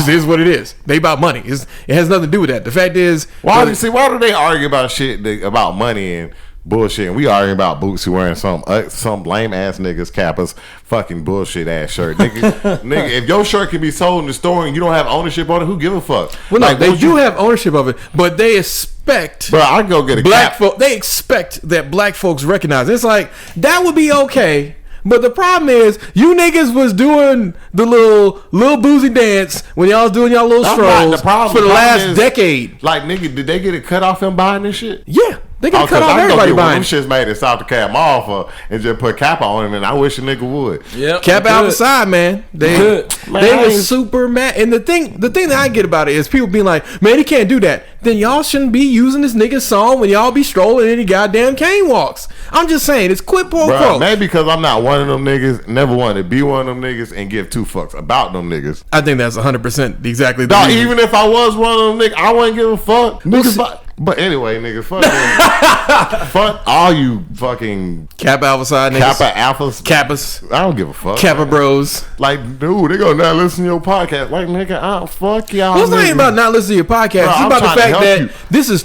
just is what it is. They about money. It has nothing to do with that. The fact is, why do they argue about shit about money and bullshit? And we arguing about Bootsy wearing some lame ass niggas Kappa's fucking bullshit ass shirt. Nigga, if your shirt can be sold in the store and you don't have ownership on it, who give a fuck? Well, no, they do have ownership of it, but they expect. Bro, I can go get a black folk. They expect that black folks recognize it. It's like that would be okay. But the problem is, you niggas was doing the little boozy dance when y'all was doing y'all little strolls for the last decade. Like, nigga, did they get it cut off him buying this shit? Yeah. They can cut off everybody buying. Them shits made in South Dakota Mall and just put Kappa on him, and I wish a nigga would. Yep. Kappa outside, man. They were super mad. And the thing that I get about it is people being like, man, he can't do that. Then y'all shouldn't be using this nigga's song when y'all be strolling any goddamn cane walks. I'm just saying, it's quid pro quo. Maybe because I'm not one of them niggas, never wanted to be one of them niggas and give two fucks about them niggas. I think that's 100% exactly the reason. Even if I was one of them niggas, I wouldn't give a fuck. Niggas, but anyway, niggas, fuck all you fucking Kappa Alpha side niggas. Kappa Alphas. Kappas. I don't give a fuck. Kappa bros. Like, dude, they gonna not listen to your podcast. Like, nigga, fuck y'all. Well, it's not even about not listening to your podcast. It's about the fact that this is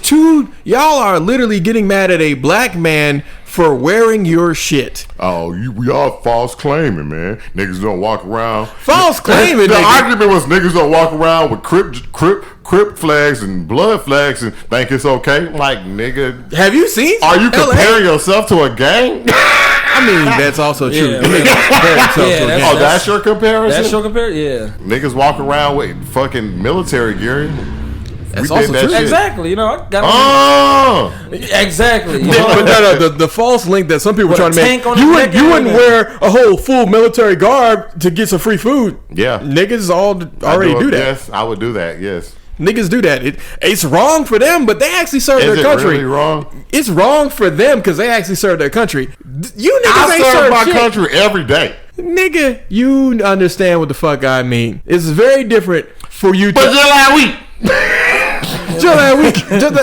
y'all are literally getting mad at a black man for wearing your shit. Oh, we all false claiming, man. Niggas don't walk around. False claiming. The argument was niggas don't walk around with crip flags and blood flags and think it's okay. Like, nigga, have you seen? Are you comparing yourself to a gang? I mean, that's also true. Yeah. That's your comparison. That's your comparison. Yeah. Niggas walk around with fucking military gear. That's also true. Exactly. You know, I got exactly. You know? But the false link that some people were trying to make. You wouldn't wear a whole full military garb to get some free food. Yeah. Niggas already do that. Yes, I would do that. Yes. Niggas do that. It's wrong for them, but they actually serve their country. Is it really wrong? It's wrong for them because they actually serve their country. You niggas ain't serve my country every day. Nigga, you understand what the fuck I mean. It's very different for you but just last week. Just last week.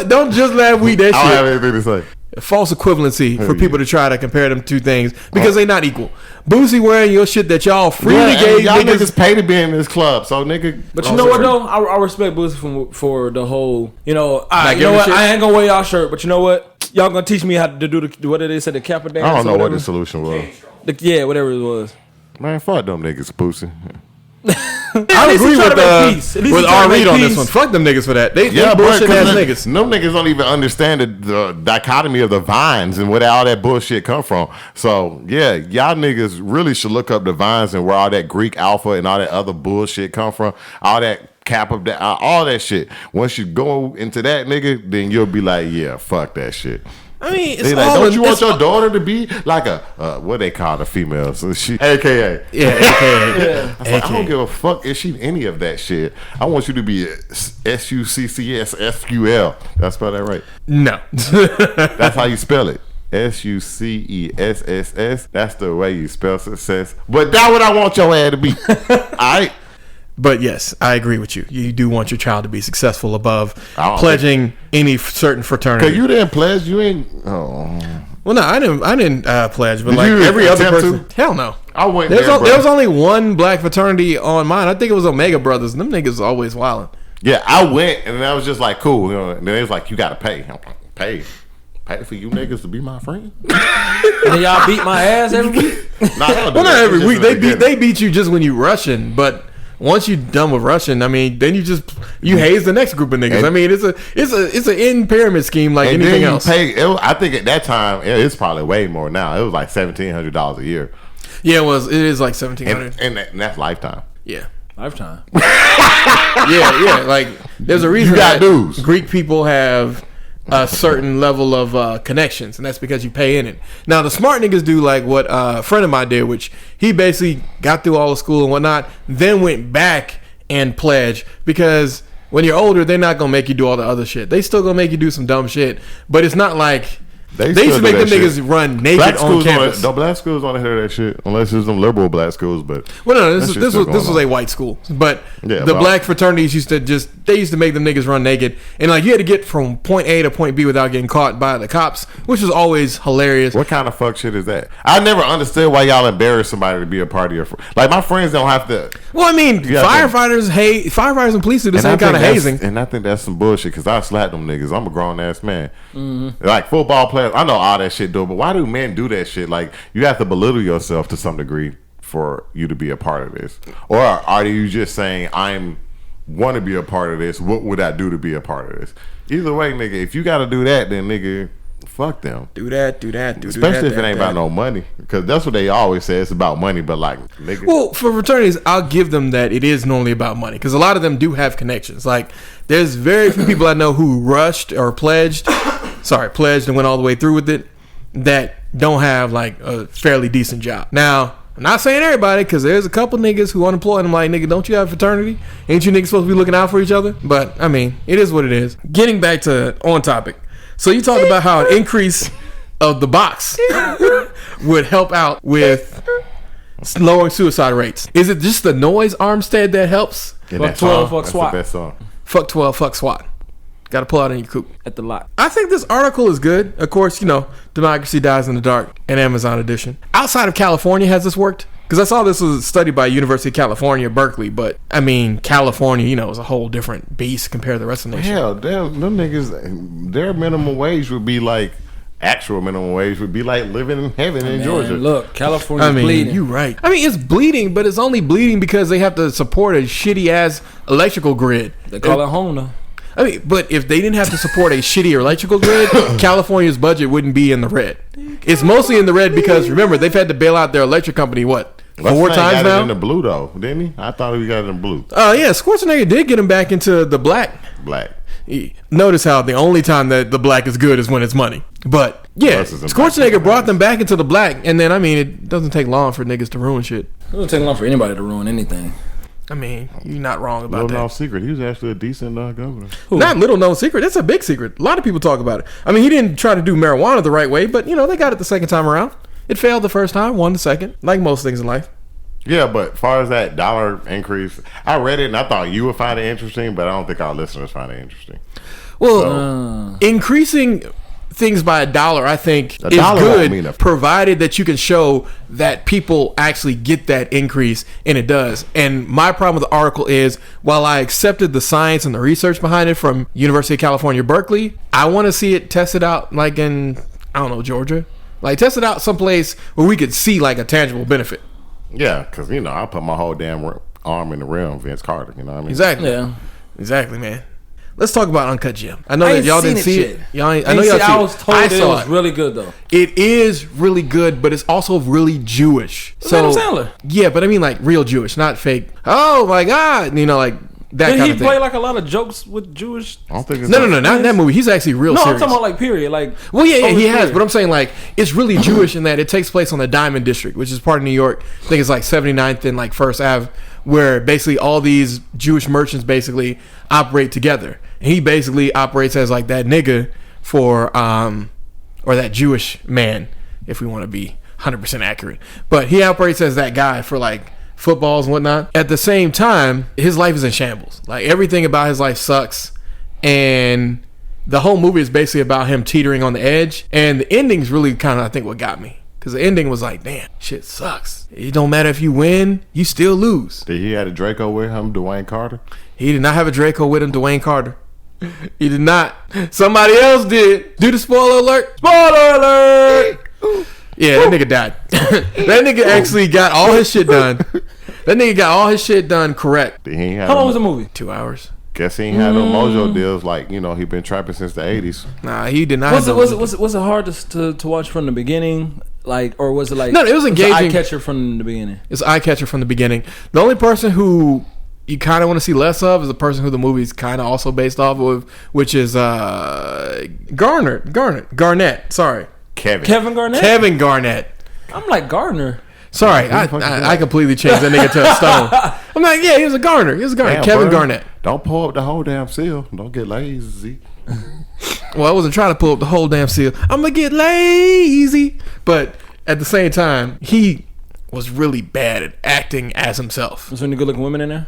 Don't just last week that shit. I don't have anything to say. False equivalency for people to try to compare them two things because they're not equal. Boosie wearing your shit that y'all freely gave y'all niggas pay to be in this club, so nigga. But you know what though? I respect Boosie for the whole. You know, you know what? I ain't gonna wear y'all shirt, but you know what? Y'all gonna teach me how to do what did they say, the Kappa dance? I don't know what the solution was. Whatever it was. Man, fuck them niggas, Boosie. I agree with R. Reed on this one. Fuck them niggas for that. They bullshit ass niggas. Them niggas don't even understand the dichotomy of the vines and where all that bullshit come from. So yeah, y'all niggas really should look up the vines and where all that Greek alpha and all that other bullshit come from. All that Kappa, all that shit. Once you go into that, nigga, then you'll be like, yeah, fuck that shit. I mean, it's like, don't you want your daughter to be like a what they call the female? So she, AKA, yeah. I don't give a fuck if she any of that shit. I want you to be SUCCSFUL. Did I spell that right? No, that's how you spell it. SUCESSS. That's the way you spell success. But that's what I want your ass to be. All right. But yes, I agree with you. You do want your child to be successful above pledging any certain fraternity. Cause you didn't pledge, you ain't. Oh. Well, no, I didn't pledge, but like every other person, hell no. I went there was only one black fraternity on mine. I think it was Omega Brothers. Them niggas always wilding. Yeah, I went and I was just like, cool. You know, and then it was like, you gotta pay. I'm like, pay for you niggas to be my friend. And y'all beat my ass every week. Not every week. They beat you just when you rushing, but. Once you're done with rushing, I mean, then you haze the next group of niggas. And I mean, it's an end pyramid scheme like anything else. I think at that time it's probably way more now. It was like $1,700 a year. Yeah, it was. It is like $1,700, and that's lifetime. Yeah, lifetime. yeah. Like there's a reason you got dues. Greek people have a certain level of connections, and that's because you pay in it. Now the smart niggas do like what a friend of mine did, which he basically got through all the school and whatnot, then went back and pledged, because when you're older they're not gonna make you do all the other shit. They still gonna make you do some dumb shit, but it's not like They used to make them niggas run naked on campus. No, black schools don't hear that shit unless it's some liberal black schools. But no, this was a white school. But the black fraternities used to make them niggas run naked, and like you had to get from point A to point B without getting caught by the cops, which was always hilarious. What kind of fuck shit is that? I never understood why y'all embarrass somebody to be a part of your. Like my friends don't have to. Well, I mean, firefighters and police do the same kind of hazing, and I think that's some bullshit because I slap them niggas. I'm a grown ass man. Mm-hmm. Like football players, I know all that shit do, but why do men do that shit? Like you have to belittle yourself to some degree for you to be a part of this, or are you just saying want to be a part of this? What would I do to be a part of this? Either way, nigga, if you got to do that, then nigga, fuck them. Do that. Especially if it ain't about no money, because that's what they always say. It's about money, but like, nigga. Well, for fraternities, I'll give them that it is normally about money because a lot of them do have connections. Like, there's very few people I know who rushed or pledged and went all the way through with it that don't have like a fairly decent job. Now, I'm not saying everybody because there's a couple niggas who unemployed and I'm like, nigga, don't you have a fraternity? Ain't you niggas supposed to be looking out for each other? But I mean, it is what it is. Getting back to on topic. So you talked about how an increase of the box would help out with lowering suicide rates. Is it just the noise Armstead that helps? Fuck 12, fuck SWAT. That's the best song. Fuck 12, fuck SWAT. Got to pull out in your coop. At the lot. I think this article is good. Of course, Democracy Dies in the Dark, an Amazon edition. Outside of California, has this worked? Because I saw this was a study by University of California, Berkeley. But, I mean, California, is a whole different beast compared to the rest of the nation. Hell, them niggas, their minimum wage would be like, actual minimum wage would be like living in heaven in Georgia. Look, California's bleeding. You're right. I mean, it's bleeding, but it's only bleeding because they have to support a shitty-ass electrical grid. They call it home, though. I mean, but if they didn't have to support a shitty electrical grid, California's budget wouldn't be in the red. It's mostly in the red because, remember, they've had to bail out their electric company, what, 4 times got now? It in the blue, though, didn't he? I thought we got it in blue. Yeah, Schwarzenegger did get him back into the black. Notice how the only time that the black is good is when it's money. But, yeah, Schwarzenegger brought them back into the black, and then, I mean, it doesn't take long for niggas to ruin shit. It doesn't take long for anybody to ruin anything. I mean, you're not wrong about that. Little known secret. He was actually a decent governor. Not little known secret. That's a big secret. A lot of people talk about it. I mean, he didn't try to do marijuana the right way, but, they got it the second time around. It failed the first time, won the second, like most things in life. Yeah, but as far as that dollar increase, I read it and I thought you would find it interesting, but I don't think our listeners find it interesting. Well, increasing things by $1, I think, is good, provided that you can show that people actually get that increase, and it does. And my problem with the article is, while I accepted the science and the research behind it from University of California, Berkeley, I want to see it tested out, like in, I don't know, Georgia. Like, test it out someplace where we could see, like, a tangible benefit. Yeah, because, I put my whole damn arm in the rim, Vince Carter, you know what I mean? Exactly. Yeah. Exactly, man. Let's talk about Uncut Gem. I know that y'all didn't see it. I was told it was really good, though. It is really good, but it's also really Jewish. Adam Sandler. Yeah, but I mean like real Jewish, not fake. Oh my God, like that kind of thing. Did he play like a lot of jokes with Jewish? I don't think it's No, not in that movie. He's actually real serious. No, I'm talking about like period. Like, well, yeah, he has. But I'm saying like it's really Jewish in that it takes place on the Diamond District, which is part of New York. I think it's like 79th and like 1st Ave, where basically all these Jewish merchants basically operate together. And he basically operates as like that nigga for, or that Jewish man, if we want to be 100% accurate. But he operates as that guy for like footballs and whatnot. At the same time, his life is in shambles. Like everything about his life sucks. And the whole movie is basically about him teetering on the edge. And the ending's really kind of, I think, what got me. Because the ending was like, damn, shit sucks. It don't matter if you win, you still lose. Did he have a Draco with him, Dwayne Carter? He did not have a Draco with him, Dwayne Carter. He did not. Somebody else did. Do the spoiler alert. Spoiler alert. Yeah, that nigga died. That nigga actually got all his shit done. That nigga got all his shit done correct. How long was the movie? 2 hours. Guess he ain't had no mojo deals like, he been trapping since the 80s. Nah, he did not. Was it hard to watch from the beginning? Like, or was it like... No, it was engaging. Eye catcher from the beginning. It's eye catcher from the beginning. The only person who you kind of want to see less of is the person who the movie's kind of also based off of, which is Garnett. Sorry, Kevin Garnett. Kevin Garnett. I'm like Gardner. Sorry, I completely changed that nigga to a stone. I'm like, yeah, he was a Garner. He was a Garner. Damn, Kevin Garnett. Don't pull up the whole damn seal. Don't get lazy. Well, I wasn't trying to pull up the whole damn seal. I'm gonna get lazy, but at the same time, he was really bad at acting as himself. Was there any good looking women in there?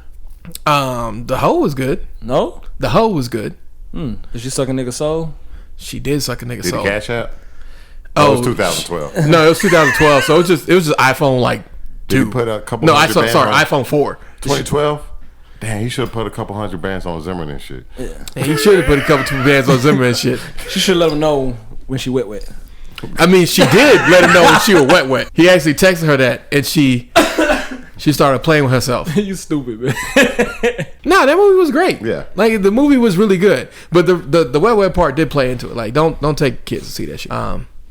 The hoe was good. No, the hoe was good. Did she suck a nigga soul? She did suck a nigga soul. Did he cash out? Oh, it was 2012. No, it was 2012. So it was just iPhone like 2. Did he put a couple? No, iPhone 4. 2012. Damn, he should have put a couple hundred bands on Zimmerman and shit. Yeah, and he should have put a couple bands on Zimmerman and shit. She should let him know when she wet. I mean, she did let him know when she was wet. He actually texted her that, and she started playing with herself. You stupid, man. No, that movie was great. Yeah, like the movie was really good, but the wet part did play into it. Like, don't take kids to see that shit.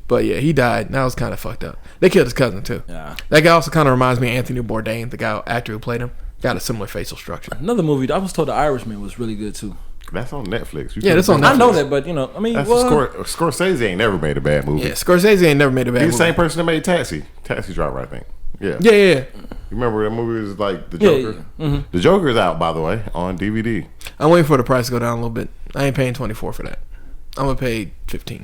But yeah, he died. That was kind of fucked up. They killed his cousin too. Yeah, that guy also kind of reminds me of Anthony Bourdain, the actor who played him. Got a similar facial structure. Another movie I was told, The Irishman, was really good too. That's on Netflix. That's on Netflix. I know that, but I mean, Scorsese ain't never made a bad movie. Yeah, Scorsese ain't never made a bad movie. He's the same person that made Taxi Driver, I think. Yeah. You remember that movie was like The Joker? Yeah. Mm-hmm. The Joker's out, by the way, on DVD. I'm waiting for the price to go down a little bit. I ain't paying $24 for that. I'm gonna pay $15.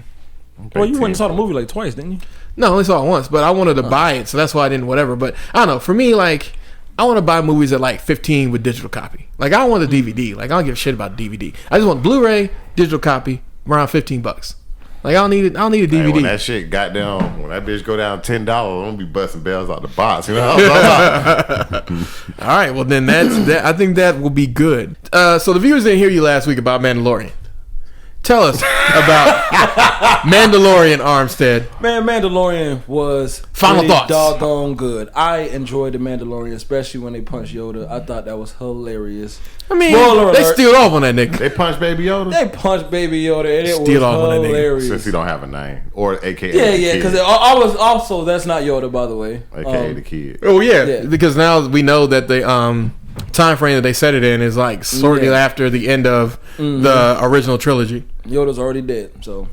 Well, you went and saw the movie like twice, didn't you? No, I only saw it once, but I wanted to buy it, so that's why I didn't. Whatever, but I don't know. For me, like, I want to buy movies at like $15 with digital copy. Like, I don't want the DVD. Like, I don't give a shit about DVD. I just want Blu-ray, digital copy, around $15. Like, I don't need it. I don't need a DVD. Hey, when that shit got down, when that bitch go down $10, I'm gonna be busting bells out the box. You know what I'm talking about? All right, well then that. I think that will be good. So the viewers didn't hear you last week about Mandalorian. Tell us about Mandalorian, Armstead. Man, Mandalorian was final thoughts. Doggone good. I enjoyed the Mandalorian, especially when they punched Yoda. I thought that was hilarious. I mean, they steal off on that nigga. They punched Baby Yoda. They punched Baby Yoda, and it steal was off hilarious. Since he don't have a name, or AKA yeah, because I was also that's not Yoda, by the way. AKA the kid. Oh yeah, because now we know that the time frame that they set it in is like shortly after the end of the original trilogy. Yoda's already dead, so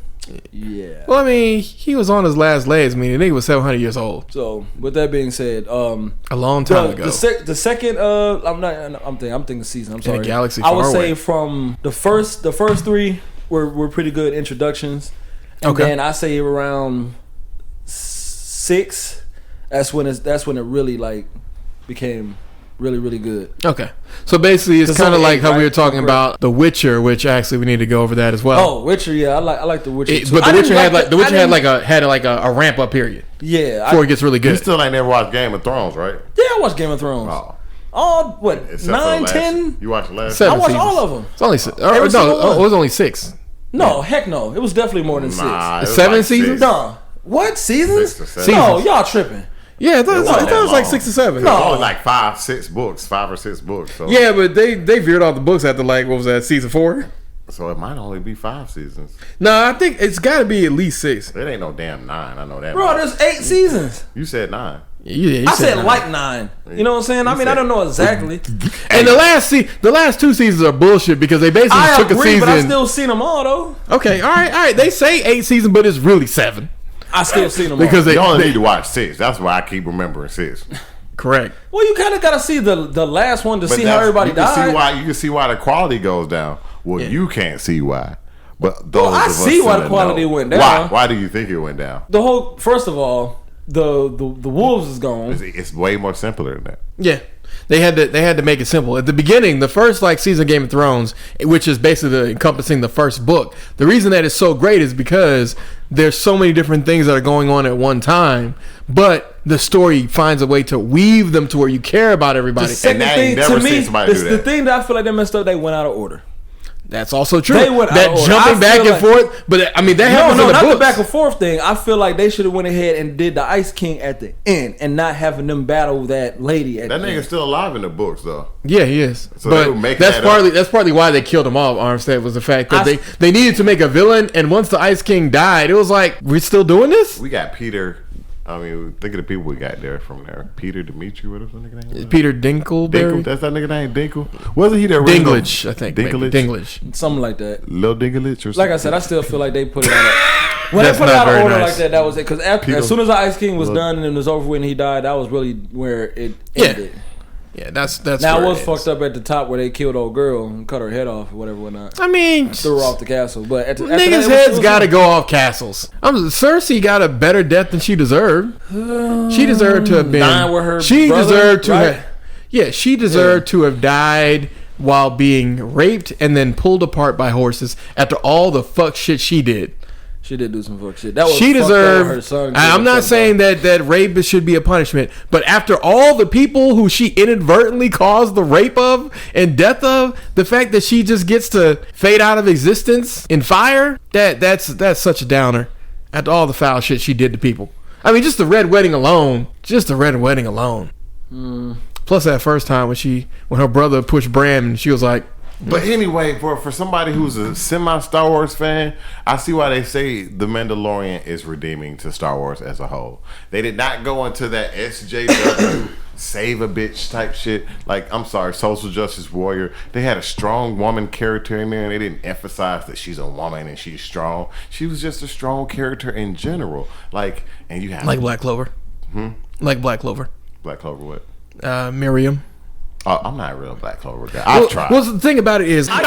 yeah. Well, I mean, he was on his last legs. I mean, the nigga was 700 years old. So with that being said, a long time ago. The second, I'm thinking season. I'm sorry, in a galaxy I would far say away. from the first 3 were pretty good introductions, and then I say around 6, that's when it really like became really, really good. Okay. So basically, it's kind of like how we were talking about The Witcher, which actually we need to go over that as well. Oh, Witcher, yeah, I like The Witcher too. But The Witcher had a ramp up period. Yeah, before it gets really good. You still ain't never watched Game of Thrones, right? Yeah, I watched Game of Thrones. Oh, what? Except 9, 10? You watched the last? 7 I watched seasons. all of them. It's only it was only 6. No, heck no. It was definitely more than 6. 7 seasons? No. What seasons? 6 or 7. No, y'all tripping. Yeah, I thought it was like 6 or 7. No, only like 5 or 6 books. So. Yeah, but they veered off the books after like, what was that, season 4? So it might only be 5 seasons. No, I think it's got to be at least 6. It ain't no damn 9. I know that. Bro, there's 8 seasons. You said 9. Yeah, I said 9. Like 9. You know what I'm saying? I don't know exactly. And the last 2 seasons are bullshit because they basically took a season. But I still seen them all though. Okay, all right. They say 8 seasons, but it's really 7. I still seen them because all. You only need to watch 6. That's why I keep remembering 6. Correct. Well, you kind of got to see the last one to see how everybody died. You can see why the quality goes down. Well, you can't see why. But those I see why the quality went down. Why do you think it went down? First of all, the wolves is gone. It's way more simpler than that. Yeah. They had to make it simple. At the beginning, the first season of Game of Thrones, which is basically encompassing the first book, the reason that it's so great is because there's so many different things that are going on at one time, but the story finds a way to weave them to where you care about everybody. The second thing, to me, the thing that I feel like they messed up, they went out of order. That's also true. They went that jumping back and forth, but I mean that happens in the not books. The back and forth thing. I feel like they should have went ahead and did the Ice King at the end, and not having them battle that lady at that the nigga's end. still alive in the books though. Yeah, he is. So but that's partly why they killed him off. Armstead was the fact that they needed to make a villain, and once the Ice King died, it was like, we're still doing this. We got Peter. I mean, think of the people we got there from there. Peter Dimitri, what was the nigga name? Peter Dinklage. That's that nigga name, Dinkle. Wasn't he the original? Dinklage, I think. Dinklage. Something like that. Lil Dinklage or something. Like I said, I still feel like they put it out. When they put it out of order like that was it. Because as soon as the Ice King was done and it was over with and he died, that was really where it ended. Yeah, that's now. It was fucked up at the top where they killed old girl and cut her head off or whatnot. I mean, threw her off the castle. But after niggas' heads got to go off castles. Cersei got a better death than she deserved. She deserved to have been. Dying with her she brother, deserved to. right? She deserved to have died while being raped and then pulled apart by horses after all the fuck shit she did. She did do some fuck shit. That was she deserved. Her son I'm not saying that rape should be a punishment, but after all the people who she inadvertently caused the rape of and death of, the fact that she just gets to fade out of existence in fire, that's such a downer. After all the foul shit she did to people, I mean, just the red wedding alone. Plus that first time when her brother pushed Bran and she was like. But anyway, for somebody who's a semi-Star Wars fan, I see why they say The Mandalorian is redeeming to Star Wars as a whole. They did not go into that SJW save a bitch type shit. Like, I'm sorry, social justice warrior. They had a strong woman character in there, and they didn't emphasize that she's a woman and she's strong. She was just a strong character in general. Like, and you have Black Clover. Like Black Clover. Black Clover what? Miriam. Oh, I'm not a real Black Clover guy. I've tried. Well, the thing about it is, no. At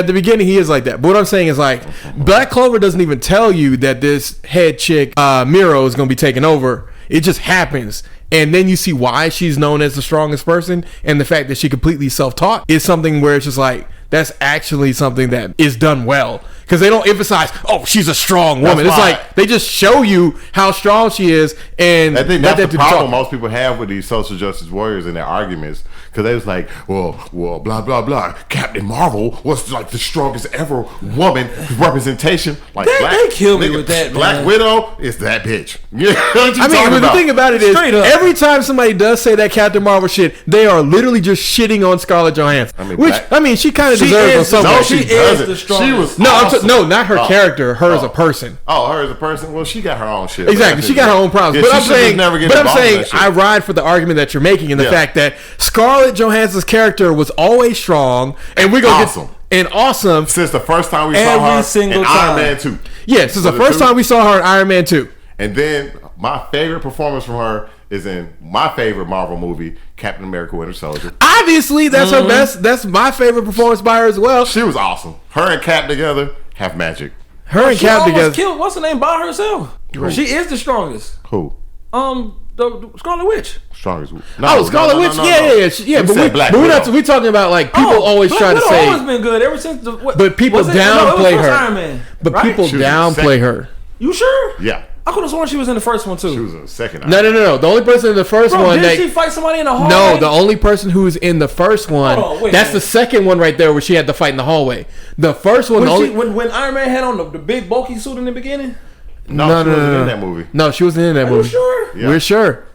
the beginning, he is like that. But what I'm saying is, like, Black Clover doesn't even tell you that this head chick, Miro, is going to be taking over. It just happens. And then you see why she's known as the strongest person, and the fact that she completely self-taught is something where it's just like, that's actually something that is done well. Because they don't emphasize, oh, she's a strong woman. It's like, they just show you how strong she is. And I think that's the problem most people have with these social justice warriors and their arguments. Because they was like, well, blah, blah, blah. Captain Marvel was like the strongest ever woman representation. Like, they kill me with that, Black man. Widow is that bitch. Yeah, but the thing about it is, every time somebody does say that Captain Marvel shit, they are literally just shitting on Scarlett Johansson. She kind of deserves on some way. She is the strongest. No, not her character. Her as a person. Oh, her as a person. Well, she got her own shit. Exactly, she got her own problems. Yeah, but I'm saying, I ride for the argument that you're making, and the fact that Scarlett Johansson's character was always strong, and we're gonna awesome. Awesome since the first time we saw her in Iron Man 2. Yeah, since the first time we saw her in Iron Man 2. And then my favorite performance from her is in my favorite Marvel movie, Captain America: Winter Soldier. Obviously, that's her best. That's my favorite performance by her as well. She was awesome. Her and Cap together have magic. Her and Cap together. Killed, what's her name by herself? Who? She is the strongest. Who? The Scarlet Witch. Strongest. Scarlet Witch. Yeah. But we're talking about, like, people always try to say. Always been good ever since. But people downplay her. Iron Man, but right? People downplay her. You sure? Yeah. I could have sworn she was in the first one too. She was in the second. No. The only person in the first one. Didn't she fight somebody in the hallway? No, the only person who was in the first one. That's the second one right there where she had to fight in the hallway. The first one. When Iron Man had on the big bulky suit in the beginning. No, she wasn't in that movie. No, she wasn't in that movie. You sure? Yeah. We're sure.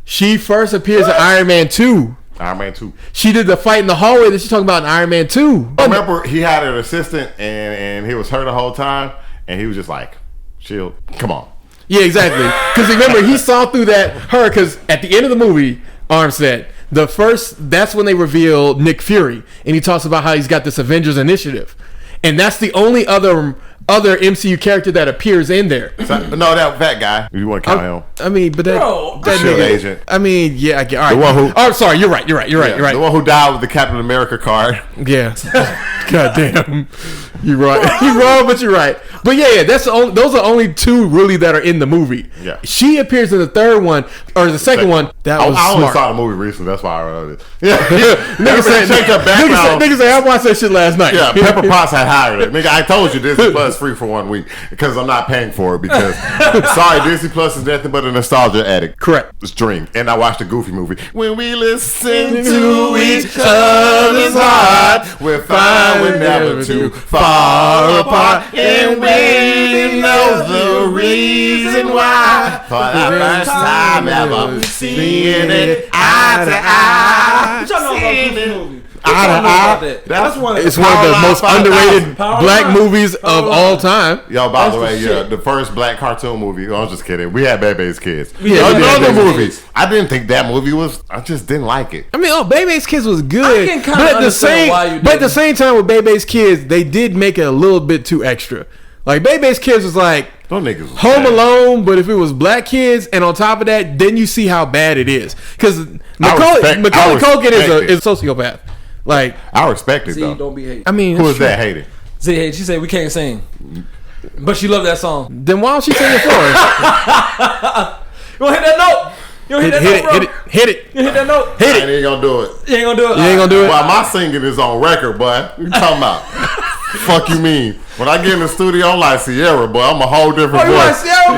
She first appears in Iron Man 2. Iron Man 2. She did the fight in the hallway that she's talking about in Iron Man 2. I remember he had an assistant and he was her the whole time, and he was just like, chill, come on. Yeah, exactly. Because remember, he saw through because at the end of the movie, Arms said, that's when they reveal Nick Fury, and he talks about how he's got this Avengers Initiative. And that's the only other MCU character that appears in there. That fat guy. You want to count him? I mean, but that nigga, agent. I mean, yeah. All right. The one who. Oh, sorry. You're right. The one who died with the Captain America card. Yeah. God damn. You're right. You're wrong, but you're right. But yeah. Those are only two really that are in the movie. Yeah. She appears in the third one or the second one. That was I only saw the movie recently. That's why I remember it. Yeah. Niggas say I watched that shit last night. Yeah. Pepper Potts had hired it. Nigga, I told you Disney Plus free for 1 week because I'm not paying for it because sorry, Disney Plus is nothing but a nostalgia addict. Correct. Stream. And I watched a Goofy movie. When we listen to each other's heart, we're fine, we're never too far apart, and we know the reason why. For the first time ever, seeing it eye to eye. It's one of the most underrated black movies of all time. Yo, by the way, the first black cartoon movie. I was just kidding. We had Bebe's Kids. Another movie. I didn't think that movie was. I just didn't like it. I mean, Bebe's Kids was good, but at the same time with Bebe's Kids, they did make it a little bit too extra. Like Bebe's Kids was like, Those niggas was Home bad. Alone, but if it was black kids, and on top of that, then you see how bad it is. Because Macaulay Culkin is a sociopath. Like, I respect it Z, though. don't be hating. I mean, Who is that hating? Z hate. She said we can't sing, but she loved that song. Then why don't she sing it for us? You want to hit that note? You want to hit that note, bro? Hit it. You hit that note? Hit I it. ain't gonna do it. You ain't gonna do it. You ain't gonna do it. Boy, my singing is on record, boy. What you talking about? Fuck you mean? When I get in the studio, I'm like Sierra, boy. I'm a whole different Oh, you like voice. Sierra, boy?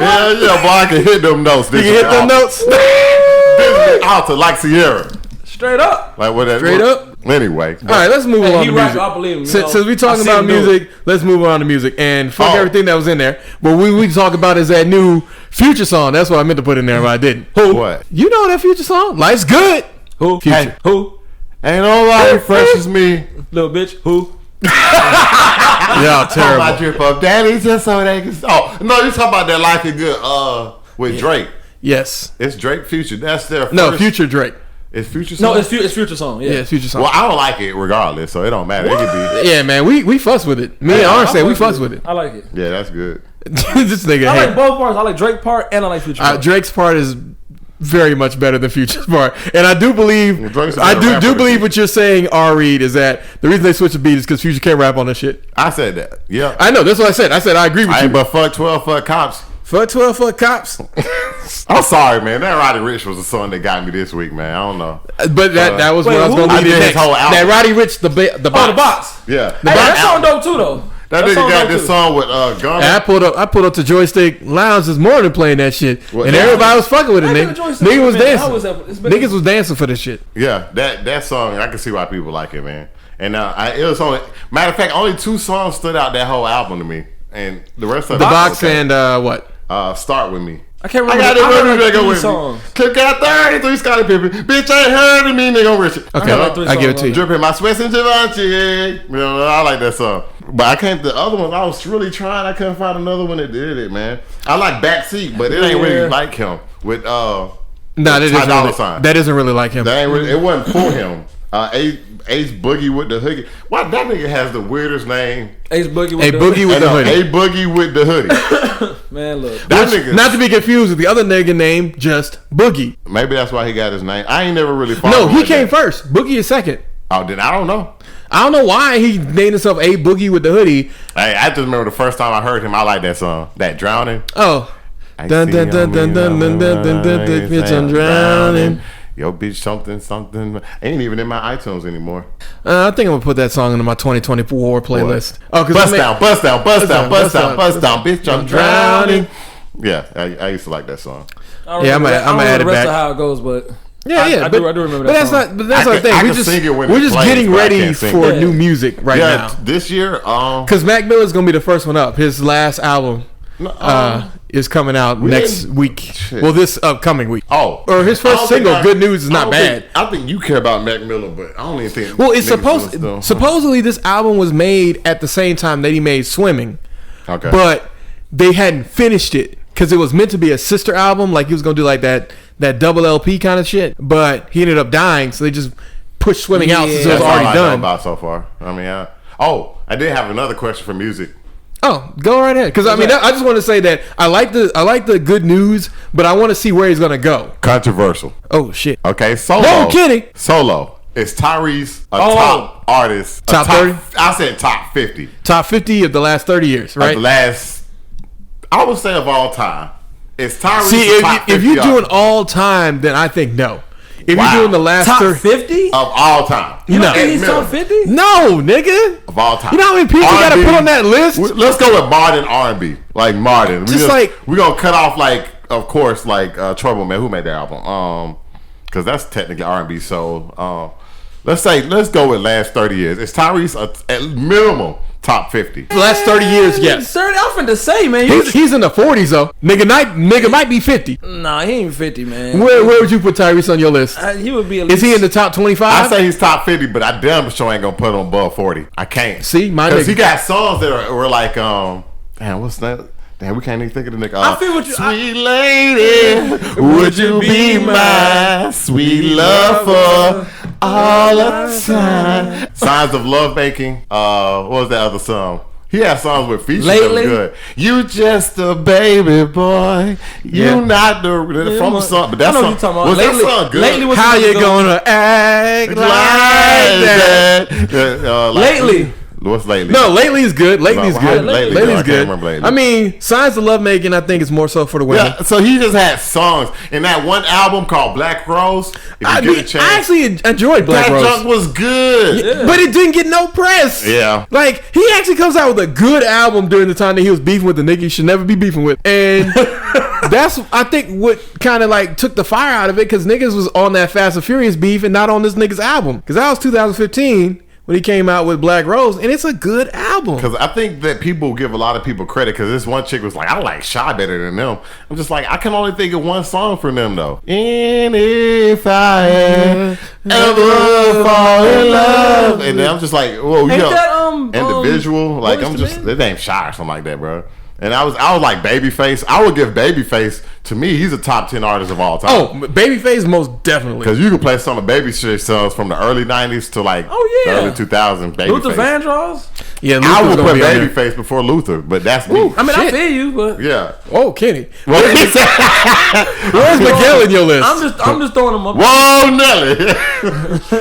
Yeah, boy. I can hit them notes. You can hit them notes. This is alto like Sierra. Straight up. Like what? That Straight up. Anyway, All right, let's move on He to rap, music. I believe him. Since we talking about music, let's move on to music and fuck everything that was in there. What we talk about is that new Future song. That's what I meant to put in there, but I didn't. Who? What? You know that Future song? Life's good. Who? Future. Hey, who? ain't nobody fresh as me. Little bitch. Who? Yeah, My terrible. drip up, daddy, just so they can. Oh no, you talking about that Life is Good? With Drake. Yes. It's Drake Future. That's their No, first. Future Drake. It's Future. No, song? it's Future song. Yeah, it's Future song. Well, I don't like it regardless, so it don't matter. It could be. Yeah, man, we fuss with it. Me and Arn say we fuss with it. I like it. Yeah, that's good. This nigga. I hate. like both parts. I like Drake part and I like Future part. Drake's part is very much better than Future's part, and I do believe Well, Drake's a I better rapper do than believe Future. what you're saying, R. Reed, is that the reason they switched the beat is because Future can't rap on this shit. I said that. Yeah. I know that's what I said. I said I agree with I you. ain't but fuck 12 fuck cops. Fuck 12 fuck cops, I'm sorry, man. That Roddy Ricch was the song that got me this week, man. I don't know. but that was Wait, what I was who? going I to did lead his next. whole album. That Roddy Ricch, the Oh, the box. box. Yeah. Hey, that song dope too, though. That nigga song got dope this too. song with Gunna. I pulled up to Joystick Lounge this morning playing that shit, What, and that- everybody was fucking with it. I Nigga, been to Joystick nigga was for a minute. dancing. How was that? It's been- Niggas was dancing for this shit. Yeah, that song, I can see why people like it, man. And it was only, matter of fact, only 2 songs stood out that whole album to me. And the rest of The it. box and what? Start With Me. I can't I remember. got it heard running, like nigga, 3 with songs. me. Cook out 33 Scottie Pippen. Bitch ain't heard of me, nigga, Richard. Okay, heard like 3 I give it songs to you. Dripping my sweats in Givenchy. You know, I like that song. But I can't, the other ones, I was really trying. I couldn't find another one that did it, man. I like Backseat, but it ain't really Yeah. like him. With, No, that isn't Ty Dolla really, Sign. that isn't really like him. That ain't really, it wasn't for him. Ace Boogie with the hoodie. Why that nigga has the weirdest name? Ace Boogie with A the Boogie with the hoodie. A Boogie with the hoodie. Man, look. That Which, nigga. not to be confused with the other nigga named just Boogie. Maybe that's why he got his name. I ain't never really followed No, him he like came that. first. Boogie is second. Oh, then I don't know. I don't know why he named himself A Boogie with the hoodie. Hey, I just remember the first time I heard him. I like that song. That Drowning. Oh, I dun see dun dun him, dun dun dun dun dun dun. saying, Bitch, I'm drowning. Yo, bitch, something. Ain't even in my iTunes anymore. I think I'm gonna put that song into my 2024 playlist. Oh, Bust down, bitch, I'm drowning. Yeah, I used to like that song. Yeah, I'm gonna add it the rest back. of how it goes, but Yeah, I do remember that. But that's song. not. But that's I not the can- I thing. can sing it when We're it just plays, getting but I ready can't sing for it. new music right Yeah, now. this year, Because Mac Miller's gonna be the first one up. His last album is coming out next didn't- week. Shit. Well, this upcoming week. or his first single, Good News, is not bad. I think you care about Mac Miller, but I don't even think. Well, it's niggas supposedly this album was made at the same time that he made Swimming, Okay, but they hadn't finished it because it was meant to be a sister album, like he was gonna do like that double LP kind of shit. But he ended up dying, so they just pushed Swimming out since it was that's all already I know done. about so far. I mean, I did have another question for music. Oh, go right ahead. Because I mean, I just want to say that I like the Good News, but I want to see where he's gonna go. Controversial. Oh shit. Okay, Solo. No kidding. Solo. Is Tyrese a top artist? A Top 30? I said top 50. Top 50 of the last 30 years, Of right? the last, I would say of all time. Is Tyrese See, a top 50 if you're doing artist? all time, then I think no. If Wow. you're doing the last top 30, 50? Of all time. You No. don't think he's Minimum. top 50? no, nigga. Of all time. You know how many people you gotta R&B. put on that list? Let's go with modern R&B. Like modern. Just like- we're going to cut off like, of course, like Trouble Man. Who made that album? Because that's technically R&B. So let's go with last 30 years. Is Tyrese at minimum top 50? The last 30 years, yes. 30, I'm finna say, man. He's in the 40s though. Nigga might be 50. Nah, he ain't 50, man. Where would you put Tyrese on your list? He would be at Is least. he in the top 25? I say he's top 50, but I damn sure ain't gonna put him above 40. I can't. See, my because nigga. he got songs that were like, damn, what's that? Damn, we can't even think of the nigga. I feel what you- Sweet lady, would you be my sweet love for all the time? Signs of Love Making. What was that other song? He had songs with features Lately? that was good. You just a baby boy. You not the from the song. But that song was lately, that song good? Lately was How you gonna act like that? Lately. What's lately? No, lately is good. Lately's good. Lately's good. Lately. I mean, Signs of Love Making, I think, is more so for the women. Yeah, so he just had songs in that one album called Black Rose. If you get a chance, I actually enjoyed Black Rose. That junk was good. Yeah. But it didn't get no press. Yeah. Like, he actually comes out with a good album during the time that he was beefing with the nigga you should never be beefing with. And that's, I think, what kind of like took the fire out of it, because niggas was on that Fast and Furious beef and not on this nigga's album. Because that was 2015. When he came out with Black Rose, and it's a good album. Because I think that people give a lot of people credit, because this one chick was like, I like Shy better than them. I'm just like, I can only think of one song from them, though. And if I ever fall in love. And then I'm just like, whoa, you know, individual. Like, I'm just, it ain't Shy or something like that, bro. And I was like Babyface. I would give Babyface, to me, he's a top 10 artist of all time. Oh, Babyface most definitely. Because you can play some of Babyface songs from the early 90s to like the early 2000s. Babyface. Luther Vandross? Yeah, I would put Babyface before Luther, but that's me. I mean, I feel you, but yeah. Oh, Kenny. Where's Miguel in your list? I'm just throwing him up. Whoa, Nelly.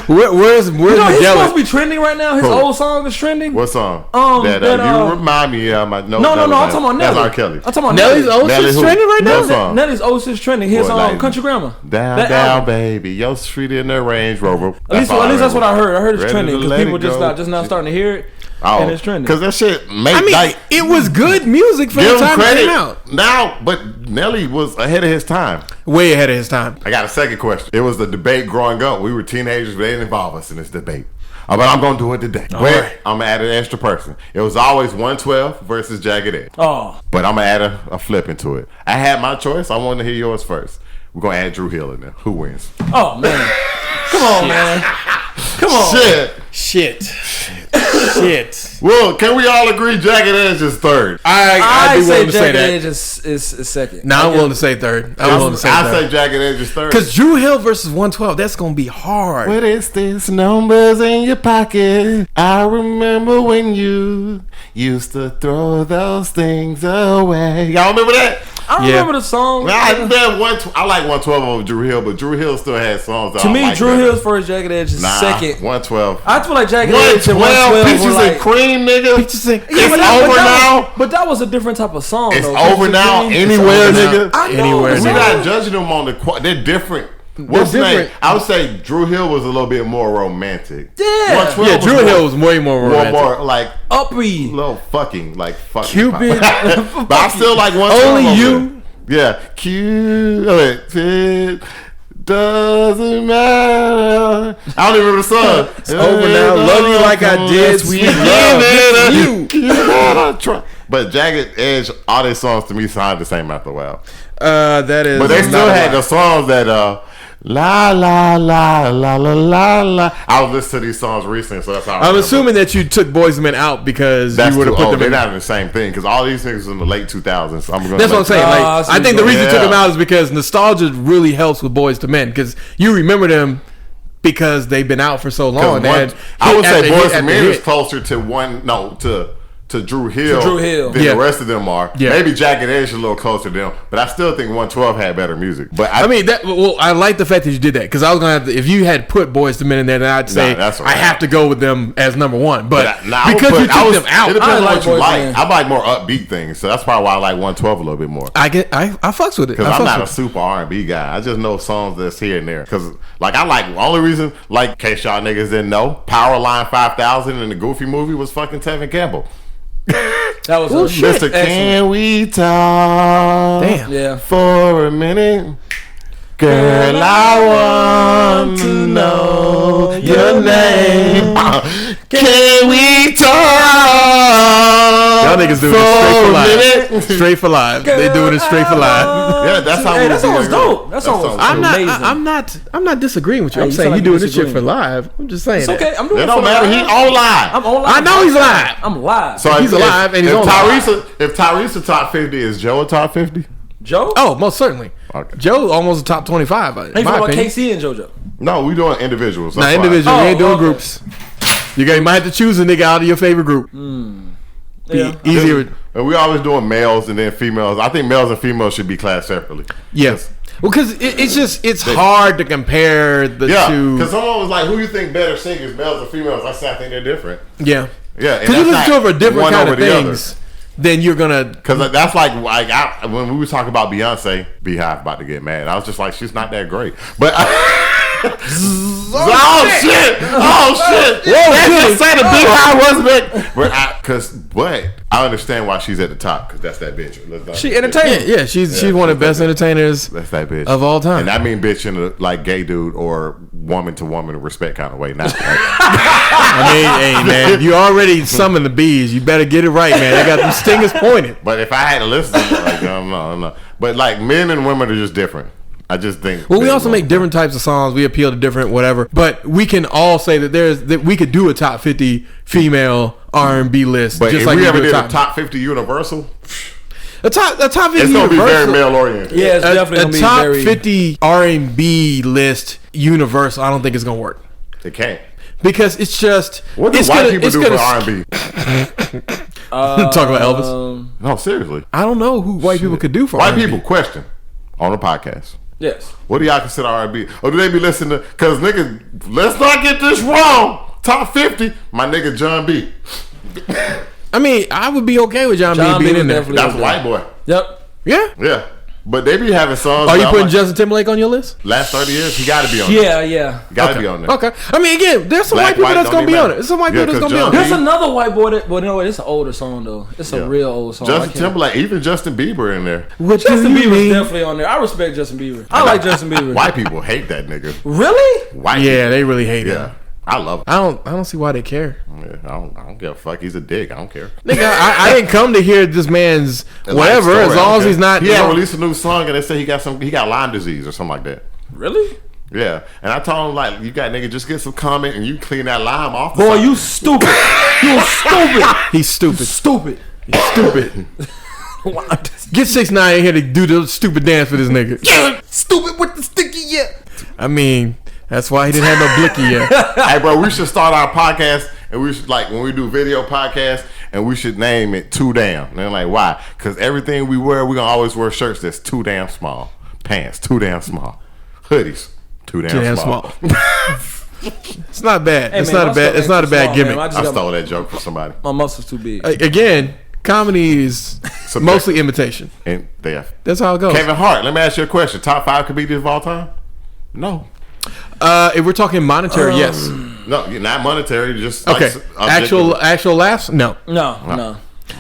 Where's Miguel? He's supposed to be trending right now. His old song is trending. What song? You remind me of my No, I'm talking about Nelly. That's R. Kelly. I'm talking about Nelly's old shit's trending right now. Nelly's old shit's trending. His Country Grandma. Down, baby. Your street in the Range Rover. At least that's what I heard. I heard it's trending because people just now starting to hear it. And it's trending. Because that shit made, it was good music for the time it came out. Now, but Nelly was ahead of his time. Way ahead of his time. I got a second question. It was the debate growing up. We were teenagers, but they didn't involve us in this debate. But I'm going to do it today. Right. I'm going to add an extra person. It was always 112 versus Jagged Edge. Oh. But I'm going to add a flip into it. I had my choice. I wanted to hear yours first. We're going to add Drew Hill in there. Who wins? Oh, man. Come on, man. Come on. Shit. Well, can we all agree Jagged Edge is third? I'd be willing to say Jagged that. Edge is second. No, I'm willing to say third. I say Jagged Edge is third. Because Drew Hill versus 112, that's going to be hard. What is this? Numbers in your pocket. I remember when you used to throw those things away. Y'all remember that? I remember the song. I like 112 over Drew Hill, but Drew Hill still had songs that to me, like Drew better. Hill's first, Jagged Edge is second. 112. I feel like Jagged Edge and 112 Peaches were like, and Cream, nigga. Peaches and It's over now. But that was a different type of song. It's though. over now. Anywhere, nigga. Anywhere. We're not judging them on the. They're different. What's the name? I would say Drew Hill was a little bit more romantic. Yeah. Drew Hill was way more romantic. More like uppy. Little fucking Cupid. But I still like 112. Only you. Yeah, Cupid doesn't matter. I don't even remember the song. It's over now. Love you like I did. Sweet love you. But Jagged Edge, all their songs to me sound the same after a while. That is. But they still had the songs that la la la la la la la. I was listening to these songs recently, so that's how I'm assuming that you took Boyz II Men out because you would have put them. They're not in the same thing because all these niggas in the late 2000s. That's what I'm saying. I think the reason you took them out is because nostalgia really helps with Boyz II Men because you remember them because they've been out for so long. I would say Boyz II Men is closer to Drew Hill than the rest of them are. Yeah. Maybe Jagged Edge is a little closer to them, but I still think 112 had better music. But I like the fact that you did that because I was gonna have to, if you had put Boyz II Men in there, then I'd say I have to go with them as number one. But because you took them out, it depends on what you like. I like more upbeat things, so that's probably why I like 112 a little bit more. I fucks with it because I'm not a super R&B guy. I just know songs that's here and there. Because the only reason, in case y'all niggas didn't know, Powerline 5000 in the Goofy movie was fucking Tevin Campbell. That was Mr. Can we talk for a minute? Girl, I want to know your name. Can we talk? Y'all niggas doing it straight for live. They doing it straight for live. Yeah, that's how that song's dope. That song was amazing. I'm not disagreeing with you. I'm saying you doing this shit for live. I'm just saying. It's okay. I'm doing it. It don't matter. He on live. I'm on live. I know he's live. I'm live. So he's alive and he's on live. If Tyrese a top 50, is Joe a top 50? Joe? Oh, most certainly. Okay. Joe almost a top 25. Hey, you talking about KC and JoJo? No, we doing individuals. Individual. We ain't doing groups. You might have to choose a nigga out of your favorite group. easier. And we always doing males and then females. I think males and females should be classed separately. Yes. Well, because it's hard to compare the two. Because someone was like, "Who you think better singers, males or females?" I said, "I think they're different." Yeah. Yeah. Because you listen to over different kind of things. Then you're gonna. Because that's like when we were talking about Beyonce, Beehive about to get mad. I was just like, she's not that great, but. Oh shit! Whoa! Say the Beehive wasn't it? But I understand why she's at the top because that's that bitch. She entertaining. Yeah, she's one of the best entertainers. That's that bitch of all time. And I mean bitch in a like gay dude or woman to woman respect kind of way. Not. Right? I mean, hey man, you already summoned the bees. You better get it right, man. They got them stingers pointed. But if I had to listen, like no. But like men and women are just different. I just think. Well, we also make different types of songs. We appeal to different whatever. But we can all say that we could do a top 50 female R&B list. But just if like we ever did a top 50 universal, a top 50 it's gonna universal, be very male oriented. Yeah, it's definitely gonna be top very 50 R&B list universal. I don't think it's gonna work. It can't because it's just. What do white people do for R&B? Talk about Elvis. No, seriously. I don't know who white people could do for white R&B. people. Question on the podcast. Yes. What do y'all consider R&B? Or do they be listening to? Because nigga, let's not get this wrong. Top 50, my nigga John B. I mean, I would be okay with John B being in there. That's a white boy. Yep. Yeah. But they be having songs. Are you putting Justin Timberlake on your list? Last 30 years, he got to be on there. Yeah. Got to be on there. Okay. I mean, again, there's some white people that's going to be on it. There's some white people that's going to be on it. There's another white boy that, but you know what? It's an older song, though. It's a real old song. Justin Timberlake, even Justin Bieber in there. Justin Bieber's definitely on there. I respect Justin Bieber. I like Justin Bieber. White people hate that nigga. Really? White people. They really hate him. I love him. I don't see why they care. Yeah, I don't give a fuck. He's a dick. I don't care. Nigga, I didn't come to hear this man's whatever. As long as he's not. He had released a new song and they said he got Lyme disease or something like that. Really? Yeah. And I told him like, you got nigga, just get some comment and you clean that Lyme off. Boy, you stupid. You stupid. He's stupid. Stupid. He's stupid. Get 6ix9ine in here to do the stupid dance for this nigga. Yeah, stupid with the sticky I mean. That's why he didn't have no blicky yet. Hey, bro, we should start our podcast and we should, like, when we do video podcasts, and we should name it Too Damn. And they're like, why? Because everything we wear, we're going to always wear shirts that's too damn small. Pants, too damn small. Hoodies, too damn small. It's not bad. Hey, it's man, not a bad gimmick. I stole that joke from somebody. My muscles too big. Again, comedy is mostly imitation. And that's how it goes. Kevin Hart, let me ask you a question. Top 5 comedians of all time? No. If we're talking monetary, yes. No, not monetary. Just okay. Like actual laughs? No.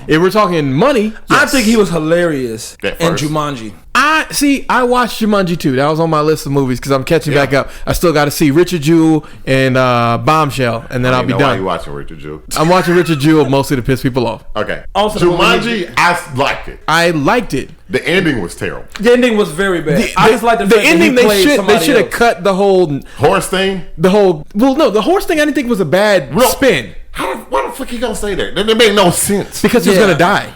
If we're talking money, yes. I think he was hilarious in Jumanji. I watched Jumanji 2. That was on my list of movies because I'm catching back up. I still got to see Richard Jewell and Bombshell, and then I'll be done. Why you watching Richard Jewell? I'm watching Richard Jewell mostly to piss people off. Okay. Also, Jumanji, I liked it. I liked it. The ending was terrible. The ending was very bad. I just like the ending. They should have cut the whole horse thing. The horse thing I didn't think was a bad spin. Why the fuck you gonna say that? That made no sense. Because he was gonna die.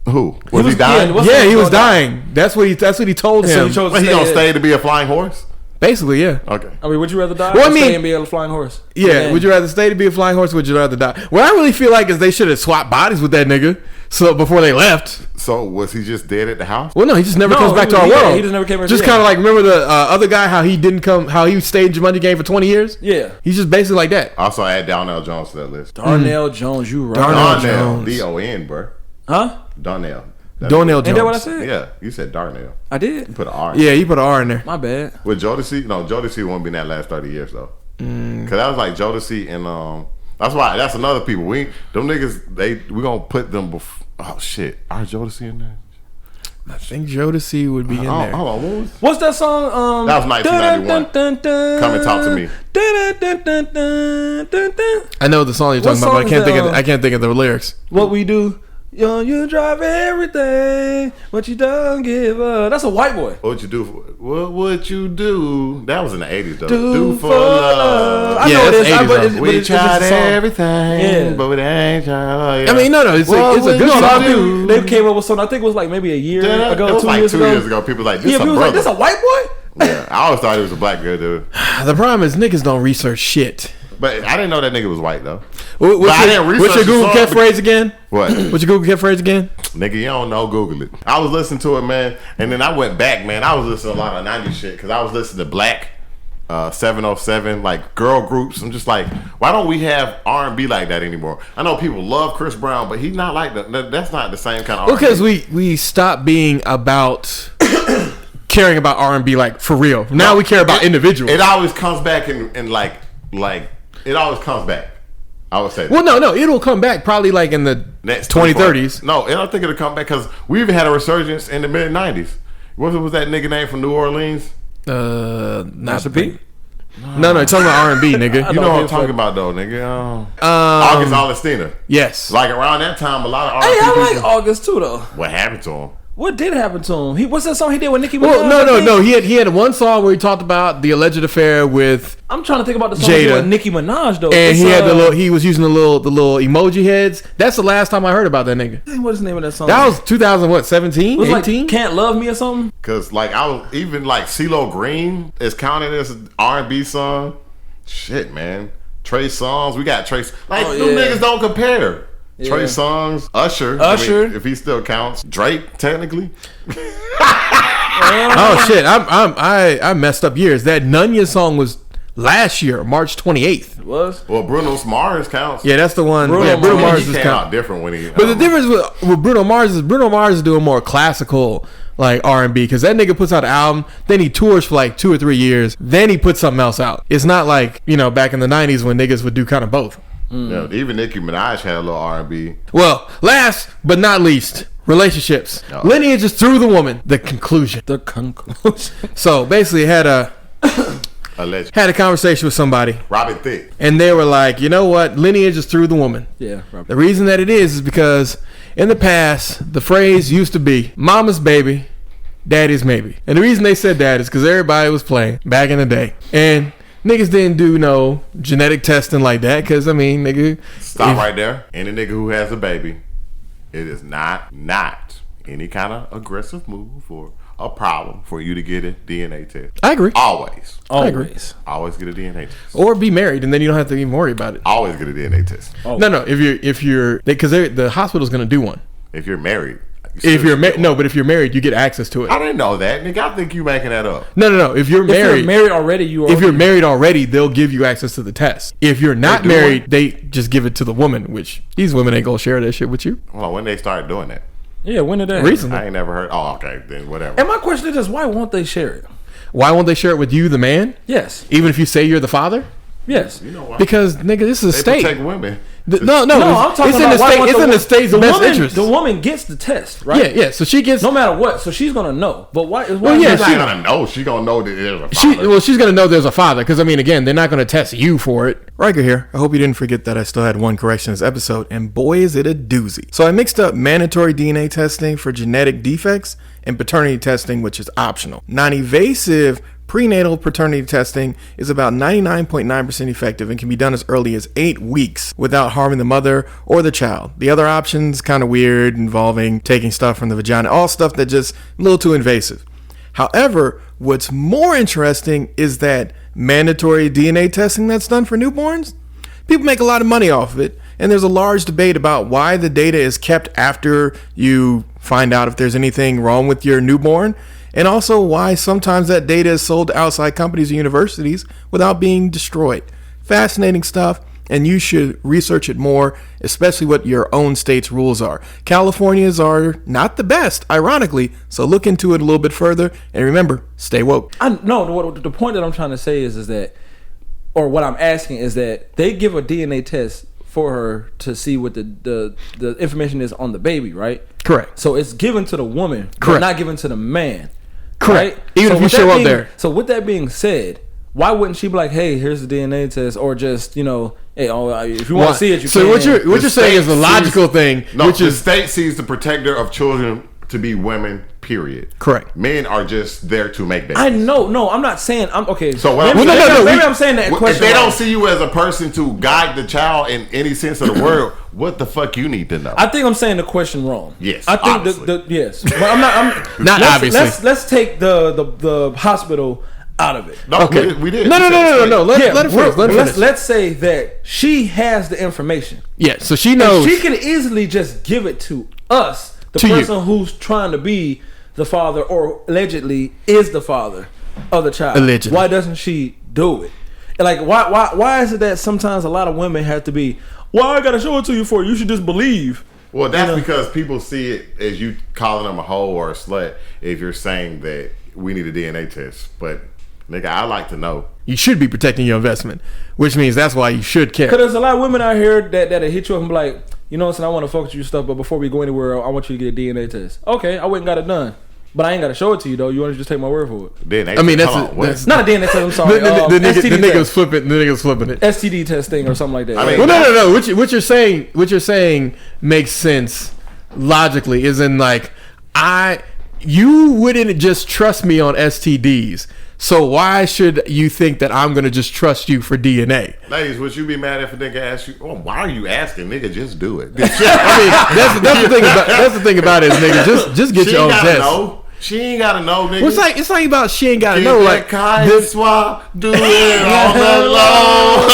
Who was he dying? Yeah, he was dying. That's what he told him. So he gonna stay to be a flying horse? Basically, yeah. Okay. I mean, would you rather die? Well, stay and be a flying horse? Yeah. Would you rather stay to be a flying horse? Or would you rather die? What I really feel like is they should have swapped bodies with that nigga. So before they left. So was he just dead at the house? Well, no, he just never comes back to our world. He just never came back. Just kind of like, remember the other guy, how he didn't come, how he stayed in Jumanji game for 20 years? Yeah. He's just basically like that. Also add Darnell Jones to that list. Darnell Jones, you right. Darnell Jones. D-O-N, bro. Huh? Darnell. Darnell Jones. Ain't that what I said? Yeah, you said Darnell. I did. You put an R. Yeah, you put an R in there. My bad. With Jodeci? No, Jodeci won't be in that last 30 years though. Cause that was like Jodeci and that's another people. Them niggas, we gonna put them before. Oh shit, are Jodeci in there? I think Jodeci would be in there. Hold on, what's that song? That was 1991. Come and talk to me. I know the song you're talking about, but I can't think of the lyrics. What we do? Yo, you drive everything, but you don't give up. That's a white boy. What you do? What would you do? That was in the 80s though. Do for love. I know that's 80s. We tried everything, but we ain't tried. I mean, no, it's a good song. They came up with something. I think it was like maybe a year ago, it was 2 years ago. People like, this a brother. Like, this a white boy? Yeah, I always thought it was a black girl, dude. The problem is niggas don't research shit. But I didn't know that nigga was white though. What's your Google catchphrase again? What? What's your Google catchphrase again? Nigga, you don't know, Google it. I was listening to it, man, and then I went back, man. I was listening to a lot of 90s shit because I was listening to Black 707, like girl groups. I'm just like, why don't we have R&B like that anymore? I know people love Chris Brown, but he's not like that. That's not the same kind of R&B. Because we stopped being about caring about R&B like for real. Now we care about individuals. It always comes back and like it always comes back. I would say that. Well, no, it'll come back probably like in the next 2030s. No, I don't think it'll come back because we even had a resurgence in the mid 90s. What was that nigga name from New Orleans? Master P. No, talking about R&B, nigga. You know what I'm talking about though, nigga. August Alstina. Yes. Like around that time, a lot of R&B. Hey, I like August too though. What happened to him? What did happen to him? What's that song he did with Nicki Minaj? Well, no. He had one song where he talked about the alleged affair with. I'm trying to think about the song he did with Nicki Minaj though. And he had he was using the little emoji heads. That's the last time I heard about that nigga. What's the name of that song? That was 2017, 18? Like Can't Love Me or something. Cause like I was even like CeeLo Green is counted as an R&B song. Shit, man. Trey Songz, we got Trey. Like them niggas don't compare. Yeah. Trey Songz, Usher, I mean, if he still counts. Drake, technically. Oh shit! I messed up years. That Nunya song was last year, March 28th. It was? Well, Bruno Mars counts. Yeah, that's the one. Bruno Mars is came out different when he. But the difference with Bruno Mars is doing more classical like R&B because that nigga puts out an album, then he tours for like 2 or 3 years, then he puts something else out. It's not like back in the 90s when niggas would do kind of both. Yeah, even Nicki Minaj had a little R&B. Well, last but not least, relationships. Oh. Lineage is through the woman. The conclusion. So basically, had a conversation with somebody. Robin Thicke. And they were like, you know what? Lineage is through the woman. Yeah. Robin. The reason that it is because in the past, the phrase used to be, mama's baby, daddy's maybe. And the reason they said that is because everybody was playing back in the day. And niggas didn't do no genetic testing like that because, I mean, nigga. Stop right there. Any nigga who has a baby, it is not any kind of aggressive move or a problem for you to get a DNA test. I agree. Always. I agree. Always get a DNA test. Or be married and then you don't have to even worry about it. Always get a DNA test. Oh. No. If you're because the hospital's going to do one. If you're married. But if you're married, you get access to it. I didn't know that, nigga. I think you making that up. No. If you're married already, if you're married already, they'll give you access to the test. If you're not married, they just give it to the woman. Which these women ain't gonna share that shit with you. Well, when they started doing that? Yeah, when did that? Recently. I ain't never heard. Oh, okay, then whatever. And my question is, why won't they share it? Why won't they share it with you, the man? Yes. Even if you say you're the father? Yes. You know why? Because nigga, this is a state. They protect women. No, I'm talking about it's in the state's best interest. The woman gets the test, right? Yeah. So she gets no matter what. So she's gonna know. But why? She's not gonna know. She's gonna know that there's a father. She's gonna know there's a father because I mean, again, they're not gonna test you for it. Riker here. I hope you didn't forget that I still had one correction in this episode, and boy, is it a doozy. So I mixed up mandatory DNA testing for genetic defects and paternity testing, which is optional. Non-invasive prenatal paternity testing is about 99.9% effective and can be done as early as 8 weeks without harming the mother or the child. The other options kind of weird, involving taking stuff from the vagina, all stuff that just a little too invasive. However, what's more interesting is that mandatory DNA testing that's done for newborns, people make a lot of money off of it, and there's a large debate about why the data is kept after you find out if there's anything wrong with your newborn. And also why sometimes that data is sold to outside companies and universities without being destroyed. Fascinating stuff, and you should research it more, especially what your own state's rules are. California's are not the best, ironically, so look into it a little bit further, and remember, stay woke. The point that I'm trying to say is that, or what I'm asking is that they give a DNA test for her to see what the information is on the baby, right? Correct. So it's given to the woman, correct, but not given to the man. Correct. Right? Even if you show up there. So with that being said, why wouldn't she be like, hey, here's the DNA test, or just, hey, if you want to see it, you can. So what you're saying is the logical thing, which is the state sees the protector of children to be women, period. Correct. Men are just there to make babies. I know. No, I'm not saying. I'm okay. So maybe I'm saying that question. If they don't see you as a person to guide the child in any sense of the word, what the fuck you need to know? I think I'm saying the question wrong. Yes, I think yes, but I'm not. Not obviously. Let's take the hospital out of it. No, Okay. we did. No. Let it finish. Let's say that she has the information. Yeah, so she knows. And she can easily just give it to us, the person who's trying to be the father or allegedly is the father of the child. Allegedly. Why doesn't she do it? And like, why is it that sometimes a lot of women have to be, I gotta show it to you for you should just believe? Well, that's because people see it as you calling them a hoe or a slut if you're saying that we need a DNA test. But, nigga, I like to know. You should be protecting your investment, which means that's why you should care. Because there's a lot of women out here that hit you up and be like, you know what I'm saying, I want to fuck with you stuff, but before we go anywhere, I want you to get a DNA test. Okay, I went and got it done. But I ain't got to show it to you, though. You want to just take my word for it? DNA I mean, that's not a DNA test, I'm sorry. The nigga was flipping it. STD test thing or something like that. I mean, well, no. What you're saying makes sense logically. Is in like, you wouldn't just trust me on STDs. So why should you think that I'm gonna just trust you for DNA? Ladies, would you be mad if a nigga asked you, "Oh, why are you asking, nigga? Just do it." I mean, that's the thing about it, is, nigga. Just get your own test. Know. She ain't gotta know, nigga. Well, it's like about she ain't gotta know. Like this swap, do it on the low.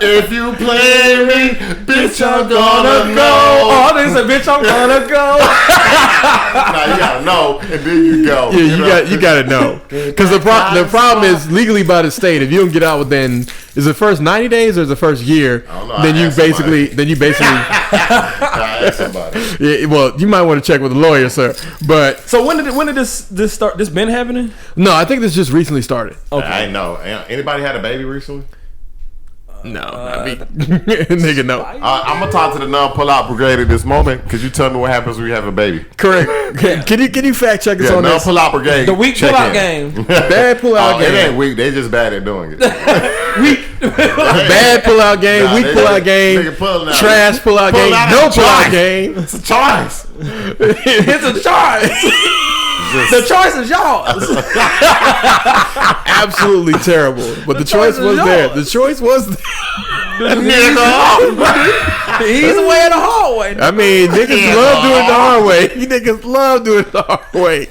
If you play me, bitch, I'm gonna go. Oh, they said, bitch, I'm gonna go. Nah, you gotta know, and then you go. Yeah, you gotta know. Because the problem is legally by the state. If you don't get out within, is it first 90 days or is it first year? Then you basically. Ask somebody. Yeah, well, you might want to check with a lawyer, sir. But so when did this start? This been happening? No, I think this just recently started. Okay. I know. Anybody had a baby recently? No, not me. Nigga, no. I'm gonna talk to the non-pull-out brigade at this moment because you tell me what happens when you have a baby. Correct. Can you fact check us on this? Non-pull-out brigade. The weak pull-out game. Bad pull-out game. It ain't weak. They just bad at doing it. Bad pull-out game. Weak pull-out game. Trash pull-out game. No pull-out game. It's a choice. It's a choice. The choice is yours. Absolutely terrible. But the choice was there. The choice was there. He's away in the hallway. I mean, niggas love doing it the hard way. Niggas love doing it the hard way.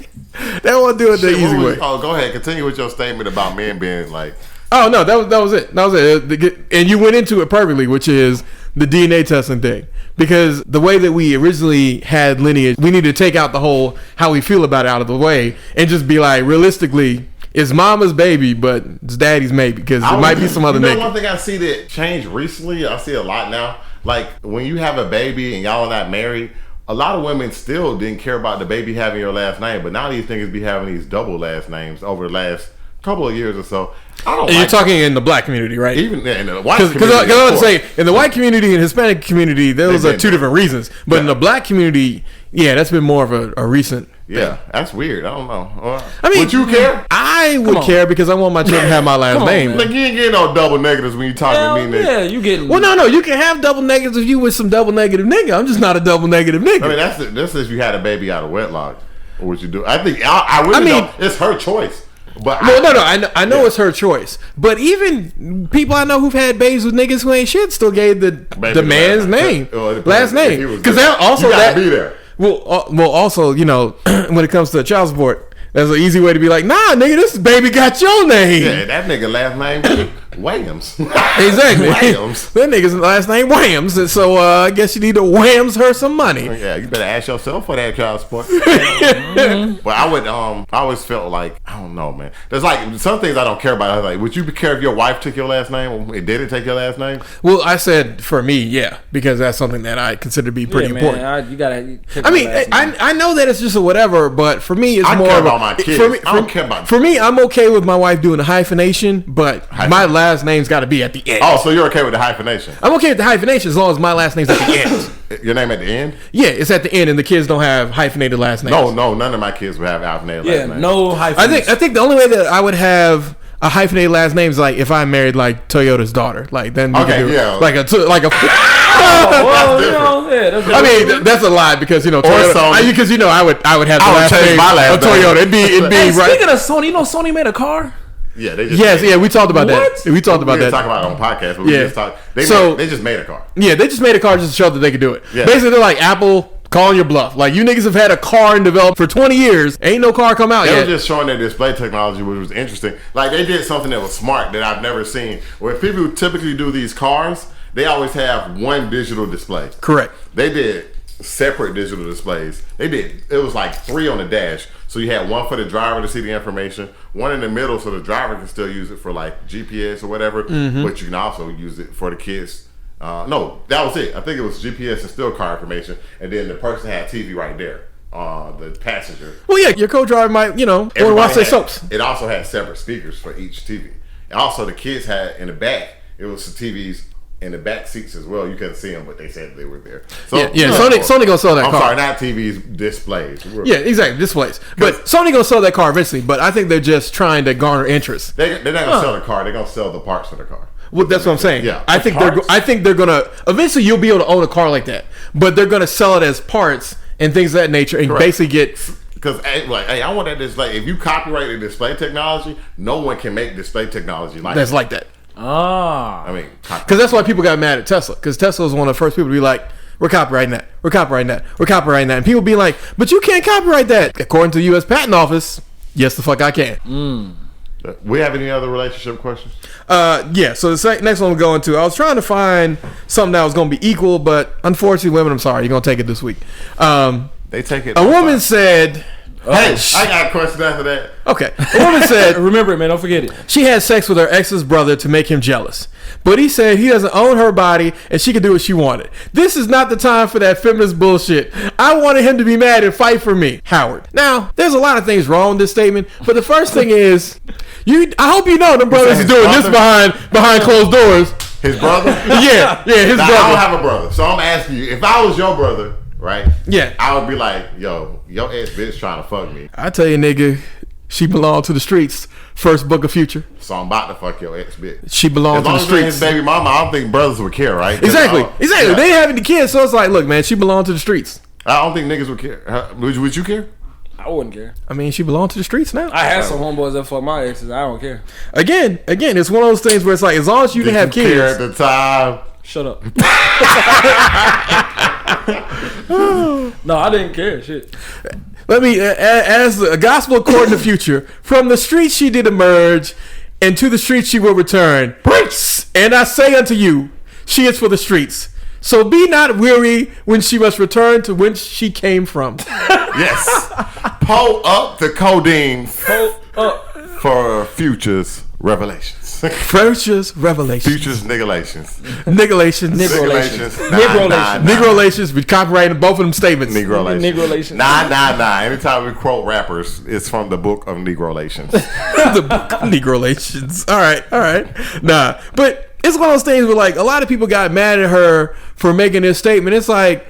They won't do it the easy way. Oh, go ahead. Continue with your statement about men being like. Oh no, that was it. That was it. And you went into it perfectly, which is the DNA testing thing. Because the way that we originally had lineage, we need to take out the whole how we feel about it out of the way and just be like, realistically, it's mama's baby, but it's daddy's maybe, because it might be some other nigga. One thing I see that changed recently, I see a lot now. Like when you have a baby and y'all are not married, a lot of women still didn't care about the baby having your last name, but now these niggas be having these double last names over the last couple of years or so. You're talking in the black community, right? Even in the white community. Because I was say, in the white community and Hispanic community, those are two different reasons. But in the black community, yeah, that's been more of a recent thing. That's weird. I don't know. I mean, would you care? I would care because I want my children to have my last name. Like, you ain't getting no double negatives when you talking to me, nigga. Yeah, you getting. Well, no, you can have double negatives if you with some double negative nigga. I'm just not a double negative nigga. I mean, that's if you had a baby out of wedlock. What would you do? I think I really know it's her choice. But I know it's her choice. But even people I know who've had babies with niggas who ain't shit still gave the man's name, last name, because they're also that. Be there. Well, also, you know, when it comes to child support, that's an easy way to be like, nah, nigga, this baby got your name. Yeah, that nigga last name Williams. Exactly. Williams. That nigga's last name Williams, and so I guess you need to Williams her some money. Yeah, you better ask yourself for that child support. But I would, I always felt like, I don't know, man. There's like some things I don't care about. I was like, would you care if your wife took your last name? It didn't take your last name? Well, I said for me, yeah, because that's something that I consider to be pretty important. I mean, I know that it's just a whatever, but for me, it's more about my kids. I don't care about. For me, I'm okay with my wife doing a hyphenation, but my last name's got to be at the end. Oh, so you're okay with the hyphenation? I'm okay with the hyphenation as long as my last name's at the end. Your name at the end? Yeah, it's at the end, and the kids don't have hyphenated last names. No, none of my kids would have hyphenated last names. No hyphenation. I think the only way that I would have a hyphenated last name is like if I married like Toyota's daughter, like then we could do like a. I mean, that's a lie because you know Toyota. Because you know I would have the last name of Toyota. It'd be right. Speaking of Sony, you know Sony made a car. Yeah, they just we talked about that. We talked about that. Talk about it on podcast, but we just talked. They just made a car. Yeah, they just made a car just to show that they could do it. Yeah. Basically, they're like Apple calling your bluff. Like, you niggas have had a car in development for 20 years. Ain't no car come out They yet. were just showing their display technology, which was interesting. Like, they did something that was smart that I've never seen. Where people who typically do these cars, they always have one digital display. Correct. They did separate digital displays. It was like 3 on the dash. So you had one for the driver to see the information, one in the middle so the driver can still use it for like GPS or whatever, but you can also use it for the kids. No, that was it. I think it was GPS and still car information, and then the person had TV right there, the passenger. Well, yeah, your co-driver might, want to watch their soaps. It also had separate speakers for each TV. And also the kids had in the back, it was the TVs in the back seats as well. You couldn't see them, but they said they were there. So yeah. Sony gonna sell that car. I'm sorry, not TVs, displays. Yeah, exactly, displays. But Sony gonna sell that car eventually. But I think they're just trying to garner interest. They're not gonna sell the car. They're gonna sell the parts of the car. Well, that's what I'm saying. Yeah, I think they're gonna eventually you'll be able to own a car like that. But they're gonna sell it as parts and things of that nature, and basically get. Because hey, I want that display. If you copyright the display technology, no one can make display technology like that's like that. I mean, because that's why people got mad at Tesla. Because Tesla was one of the first people to be like, "We're copyrighting that. We're copyrighting that. We're copyrighting that." And people be like, "But you can't copyright that." According to the U.S. Patent Office, yes, the fuck I can. We have any other relationship questions? Yeah. So the next one we're going to. I was trying to find something that was going to be equal, but unfortunately, women, I'm sorry, you're going to take it this week. They take it. A woman said. Hey, I got a question after that. Okay. A woman said, remember it, man. Don't forget it. She had sex with her ex's brother to make him jealous. But he said he doesn't own her body and she could do what she wanted. This is not the time for that feminist bullshit. I wanted him to be mad and fight for me. Howard. Now, there's a lot of things wrong with this statement, but the first thing is, I hope you know the brothers are doing this behind closed doors. His brother? Yeah, his now, brother. I don't have a brother, so I'm asking you, if I was your brother, right? Yeah. I would be like, yo, your ex bitch trying to fuck me. I tell you, nigga, she belonged to the streets. First book of Future. So I'm about to fuck your ex bitch. She belonged to the streets. His baby mama, I don't think brothers would care, right? Exactly. Yeah. They having the kids, so it's like, look, man, she belonged to the streets. I don't think niggas would care. Would you care? I wouldn't care. I mean, she belonged to the streets now. I had some homeboys that fuck my exes. I don't care. Again, it's one of those things where it's like, as long as you didn't have kids. Care at the time. Shut up. No, I didn't care. Shit. Let me, as a gospel according to Future, from the streets she did emerge, and to the streets she will return. Preach! And I say unto you, she is for the streets. So be not weary when she must return to whence she came from. Yes. Pull up the codeine. Pull up. For Future's revelations. Future's revelations. Future's nigolations. Nigolations. Nigolations. We copyrighted both of them statements. Nigolations. Nah. Anytime we quote rappers, it's from the book of Negrolations. The book of Negrolations. All right. Nah. But it's one of those things where, like, a lot of people got mad at her for making this statement. It's like,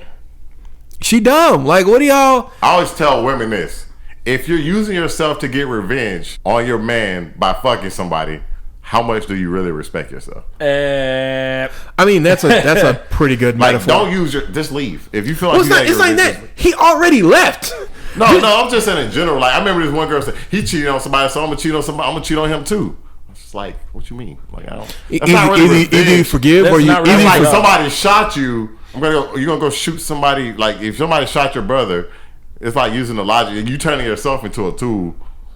she dumb. Like, what do y'all... I always tell women this. If you're using yourself to get revenge on your man by fucking somebody, how much do you really respect yourself? I mean, that's a pretty good metaphor. Don't use just leave. If you feel like it's like that. He already left. No, I'm just saying in general. Like, I remember this one girl said he cheated on somebody, so I'm gonna cheat on somebody. I'm gonna cheat on him too. It's like, what you mean? Like, I don't. Either you forgive or you. It's like if somebody shot you. You're gonna go shoot somebody. Like, if somebody shot your brother, it's like using the logic and you turning yourself into a tool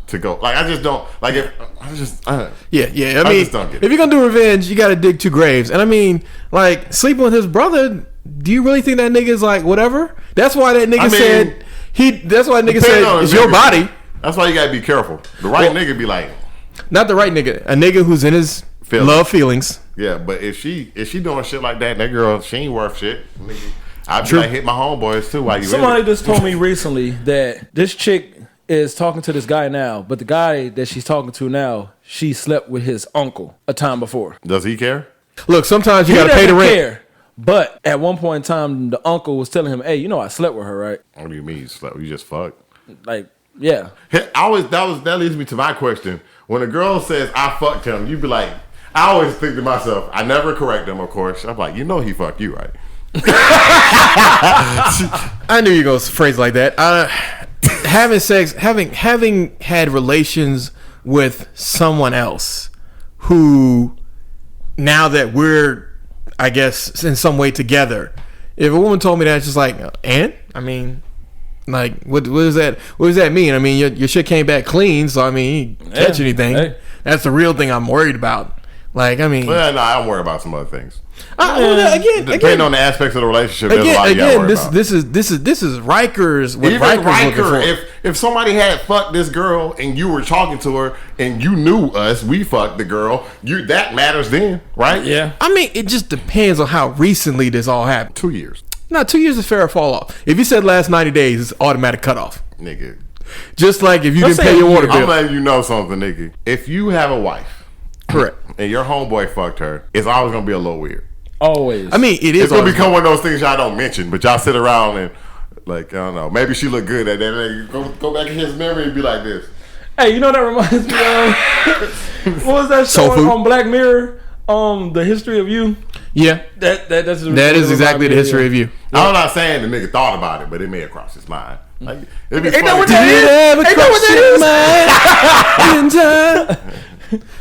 to go. Like, I just don't like it. I just I mean, just don't get it. If you're gonna do revenge, you got to dig 2 graves. And I mean, like, sleeping with his brother. Do you really think that nigga is like whatever? That's why that nigga said That's why that nigga said it's your body. That's why you gotta be careful. The right nigga be like, not the right nigga. A nigga who's in his feelings. Yeah, but if she doing shit like that girl, she ain't worth shit. I'd be like, hit my homeboys too. While you somebody just told me recently that this chick is talking to this guy now, but the guy that she's talking to now, she slept with his uncle a time before. Does he care? Look, sometimes you gotta pay the rent. Care, but at one point in time, the uncle was telling him, "Hey, you know I slept with her, right?" What do you mean you slept? You just fucked? Like, yeah. That leads me to my question. When a girl says I fucked him, you be like, I always think to myself, I never correct them, of course. I'm like, you know he fucked you, right? I knew you were gonna phrase like that. Having sex, having had relations with someone else who, now that we're, I guess, in some way together, if a woman told me that, it's just like, and I mean, like, what does that mean? I mean, your shit came back clean, so I mean, you didn't catch anything. Hey. That's the real thing I'm worried about. Like, I mean, well, no, I'm worried about some other things. Again, on the aspects of the relationship, there's a lot you gotta worry about. This is Riker's. What Even Riker's looking Riker, for. if somebody had fucked this girl and you were talking to her and you knew us, we fucked the girl. That matters then, right? Yeah. I mean, it just depends on how recently this all happened. 2 years, No, 2 years is fair to fall off. If you said last 90 days, it's automatic cutoff. nigga. Just like if you Let's didn't say pay your a water year. I'm bill. letting you know something, nigga. If you have a wife, Correct. and your homeboy fucked her, it's always gonna be a little weird. Always. I mean, it is. It's gonna always- become one of those things y'all don't mention, but y'all sit around and like, I don't know, maybe she looked good at that. Like, go back in his memory and be like this. Hey, you know that reminds me of what was that Soul show Food? on Black Mirror? The History of You. Yeah, That is exactly the history of you. I'm not saying the nigga thought about it, but it may have crossed his mind. Like, it'd be Ain't that funny. what that is? Ain't that what that is?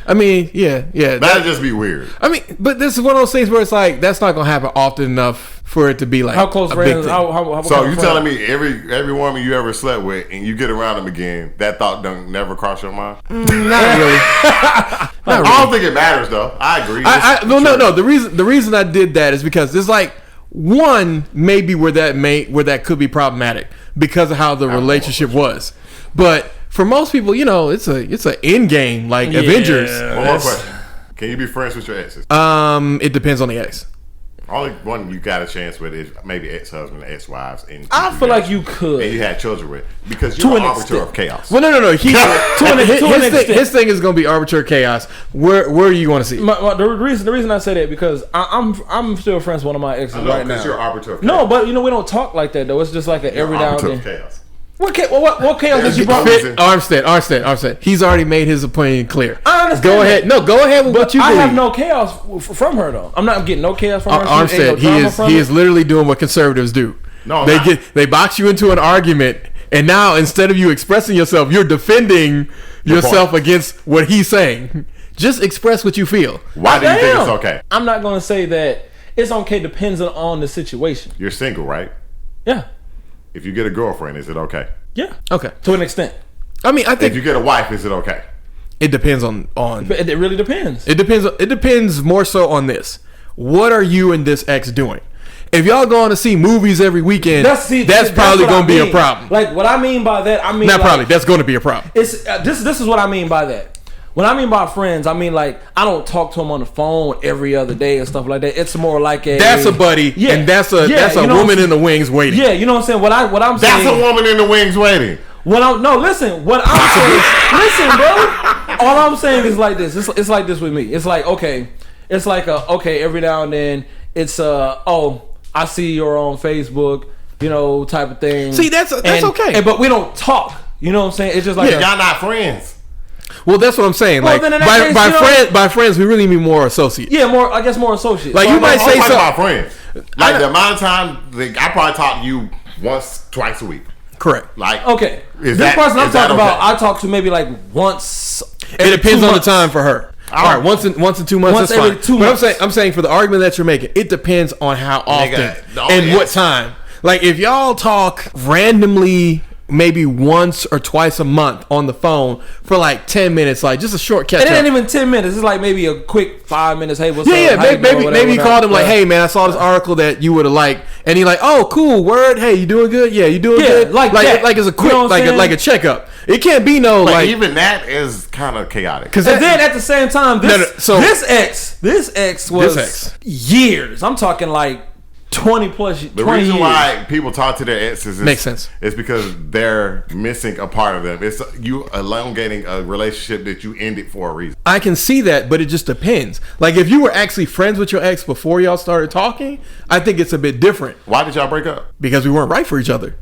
I mean, yeah. That'd just be weird. I mean, but this is one of those things where it's like that's not gonna happen often enough for it to be like How close a big friends? thing. How So kind you of telling friend? me every woman you ever slept with and you get around them again, that thought don't never cross your mind? Not really. I don't think it matters though. I agree. No. The reason I did that is because there's like one maybe where that could be problematic because of how the relationship was, but for most people, you know, it's a end game like Avengers. One more question. Can you be friends with your exes? It depends on the ex. Only one you got a chance with is maybe ex-husband, ex-wives, and I feel like you could. and you had children with because To you're an an arbiter extent. of chaos. Well, no. extent. His thing is going to be arbitrary chaos. Where are you going to see? The reason I say that because I'm still friends with one of my exes I know, right because now. you're arbiter of chaos. No, but you know we don't talk like that though. It's just like an You're every now and arbiter then. of chaos. What chaos did you brought? Listen. Armstead. He's already made his opinion clear. I understand. Go ahead. that. No, go ahead with what you I believe. have no chaos from her though. I'm not getting no chaos from her. She ain't no Armstead, drama he from is it. literally doing what conservatives do. No, I'm not. They box you into an argument, and now instead of you expressing yourself, you're defending yourself against what he's saying. Just express what you feel. Why do you think it's okay? I'm not gonna say that it's okay. Depends on the situation. You're single, right? Yeah, If you get a girlfriend, is it okay? yeah. Okay. To an extent, I mean, I If think you get a wife, is it okay? it depends on. but it really depends. It depends more so on this. What are you and this ex doing? If y'all going to see movies every weekend, that's probably what going I to be a mean. problem. Like what I mean by that, I mean Not like, probably. That's going to be a problem. It's this is what I mean by that. When I mean by friends, I mean like I don't talk to them on the phone every other day and stuff like that. It's more like That's a buddy, Yeah, and that's a you know woman in the wings waiting. Yeah, you know what I'm saying. What I'm That's saying. a woman in the wings waiting. What I'm listen. What I'm saying. Listen, bro. All I'm saying is like this. It's like this with me. It's like okay. It's like okay. Every now and then, it's I see you're on Facebook, you know, type of thing. See, that's okay. But we don't talk. You know what I'm saying? It's just like Y'all not friends. Well, that's what I'm saying. Well, Like then in that case, by friends, we really mean more associates. yeah, I guess more associates. Like, So you I'm might like, say I'm talking so- about friends. Like the amount of time I probably talk to you once, twice a week. Correct. Like okay. Is This that- person I'm is that talking about, okay? I talk to maybe like once. It depends 2 on months. the time for her. All right, once in 2 months, Once that's every fine. 2 But months. I'm saying for the argument that you're making, it depends on how often the and only what ex- time. Like if y'all talk randomly, maybe once or twice a month on the phone for like 10 minutes, like just a short catch It ain't up. even 10 minutes. It's like maybe a quick 5 minutes. Hey, what's up? Yeah, How you doing? maybe Whatever, you called him like, whatever. hey man, I saw this article that you would have liked, and he like, oh cool, word, hey, you doing good? Yeah, you doing Yeah, good? like that. Like it's a You quick, know what I'm like saying? a checkup. It can't be no But like even that is kind of chaotic. because And then at the same time, so- this ex was This ex. years. I'm talking like 20 plus. The 20 reason years. why people talk to their exes Makes sense. is because they're missing a part of them. It's you elongating a relationship that you ended for a reason. I can see that, but it just depends. Like if you were actually friends with your ex before y'all started talking, I think it's a bit different Why did y'all break up? because we weren't right for each other.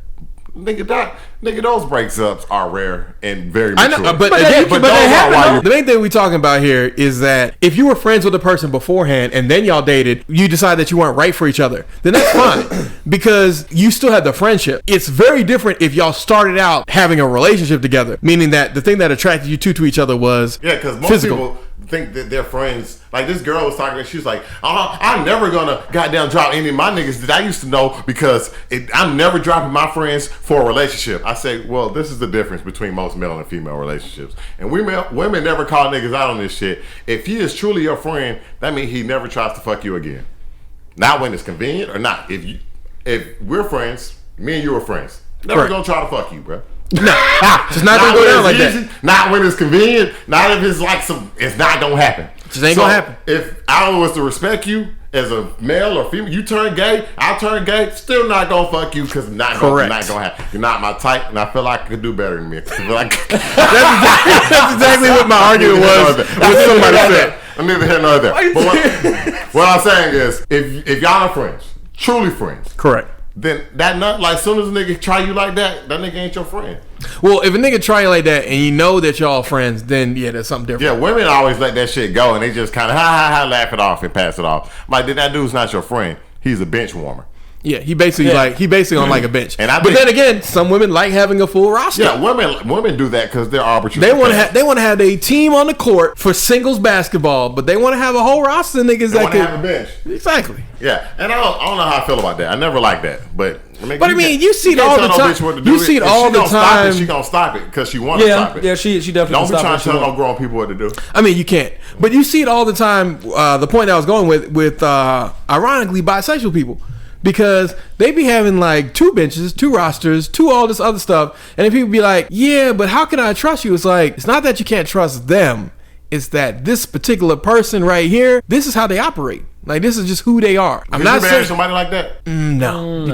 Nigga, those breakups are rare and very I mature. know, but But again, they- but but those they are happen, why though. you're- the main thing we're talking about here is that if you were friends with a person beforehand and then y'all dated, you decide that you weren't right for each other, then that's fine because you still had the friendship. It's very different if y'all started out having a relationship together, meaning that the thing that attracted you to each other was Yeah, because most physical. people, think that they're friends. Like this girl was talking, and she was like, I'm never gonna goddamn drop any of my niggas that I used to know because I'm never dropping my friends for a relationship. I say, well, this is the difference between most male and female relationships. And women never call niggas out on this shit. If he is truly your friend, that means he never tries to fuck you again. Not when it's convenient or not. If we're friends, me and you are friends. Never gonna try to fuck you, bro. No, just not gonna go down like that. Not when it's convenient. Not if it's like it's not gonna happen. Just ain't gonna happen. If I was to respect you as a male or female, you turn gay, I'll turn gay. Still not gonna fuck you because not gonna happen. You're not my type, and I feel like I could do better than me. That's exactly what my argument was. What somebody said. I'm neither here nor there. But what I'm saying is, if y'all are friends, truly friends, correct. Then as soon as a nigga try you like that nigga ain't your friend. Well, if a nigga try you like that and you know that y'all friends, then yeah, that's something different. Yeah, women always let that shit go and they just kind of laugh it off and pass it off. Like, then that dude's not your friend. He's a bench warmer. Yeah, he basically on like a bench. But then again, some women like having a full roster. Yeah, women do that because they're arbitrary. They want to have a team on the court for singles basketball, but they want to have a whole roster of niggas that can have a bench. Exactly. Yeah, and I don't know how I feel about that. I never liked that, but you see it all the time. You see it all the time. She gonna stop it because she want to stop it. Yeah, she definitely. Don't be trying to tell no grown people what to do. I mean, you can't, but you see it all the time. The point I was going with ironically, bisexual people. Because they be having like 2 benches, 2 rosters, 2 all this other stuff. And then people be like, yeah, but how can I trust you? It's like, it's not that you can't trust them. It's that this particular person right here, this is how they operate. Like, this is just who they are. I'm not saying somebody like that. No, you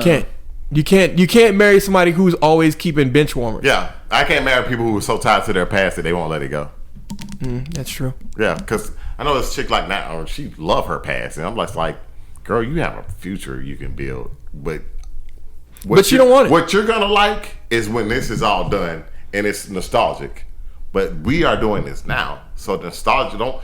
can't. You can't marry somebody who's always keeping bench warmers. Yeah, I can't marry people who are so tied to their past that they won't let it go. That's true. Yeah, because I know this chick like now, she love her past. And I'm like, girl, you have a future you can build, but you don't want it. What you're gonna like is when this is all done and it's nostalgic. But we are doing this now, so nostalgia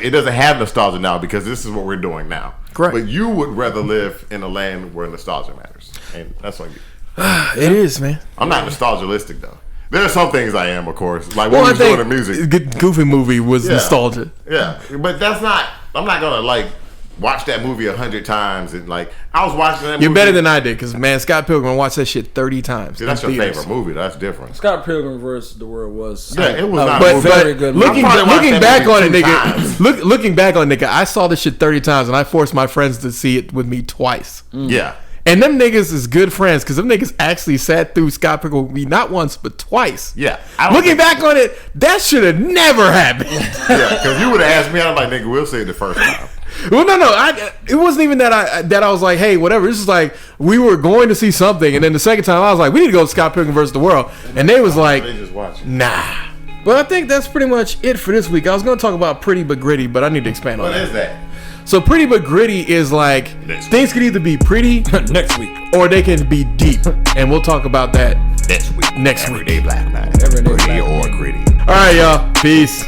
it doesn't have nostalgia now because this is what we're doing now. Correct. But you would rather live in a land where nostalgia matters, and that's what it is, man. I'm not nostalgialistic though. There are some things I am, of course, like when we were doing the music. Goofy movie was nostalgia. Yeah, but that's not. I'm not gonna watch that movie 100 times and I was watching that movie. You're better than I did because man, Scott Pilgrim watched that shit 30 times. See, that's your favorite movie. That's different. Scott Pilgrim vs. the World was it was not but very good. Looking back on it, nigga. Looking back on it, nigga, I saw this shit 30 times and I forced my friends to see it with me twice. Yeah. And them niggas is good friends because them niggas actually sat through Scott Pilgrim with me not once but twice. Yeah. Looking back on it, that should have never happened. Yeah, because you would have asked me, I was like, nigga, we'll see it the first time. Well, no. It wasn't even that I was like, hey, whatever. This is like we were going to see something, and then the second time I was like, we need to go to Scott Pilgrim vs. the World, and they was like, they just watching. Nah. But I think that's pretty much it for this week. I was going to talk about Pretty But Gritty, but I need to expand on that. What is that? So Pretty But Gritty is like things can either be pretty next week or they can be deep, and we'll talk about that next week. Next week. Everyday Black Night. Everyday Pretty Black or Night. gritty. All right, y'all. Peace.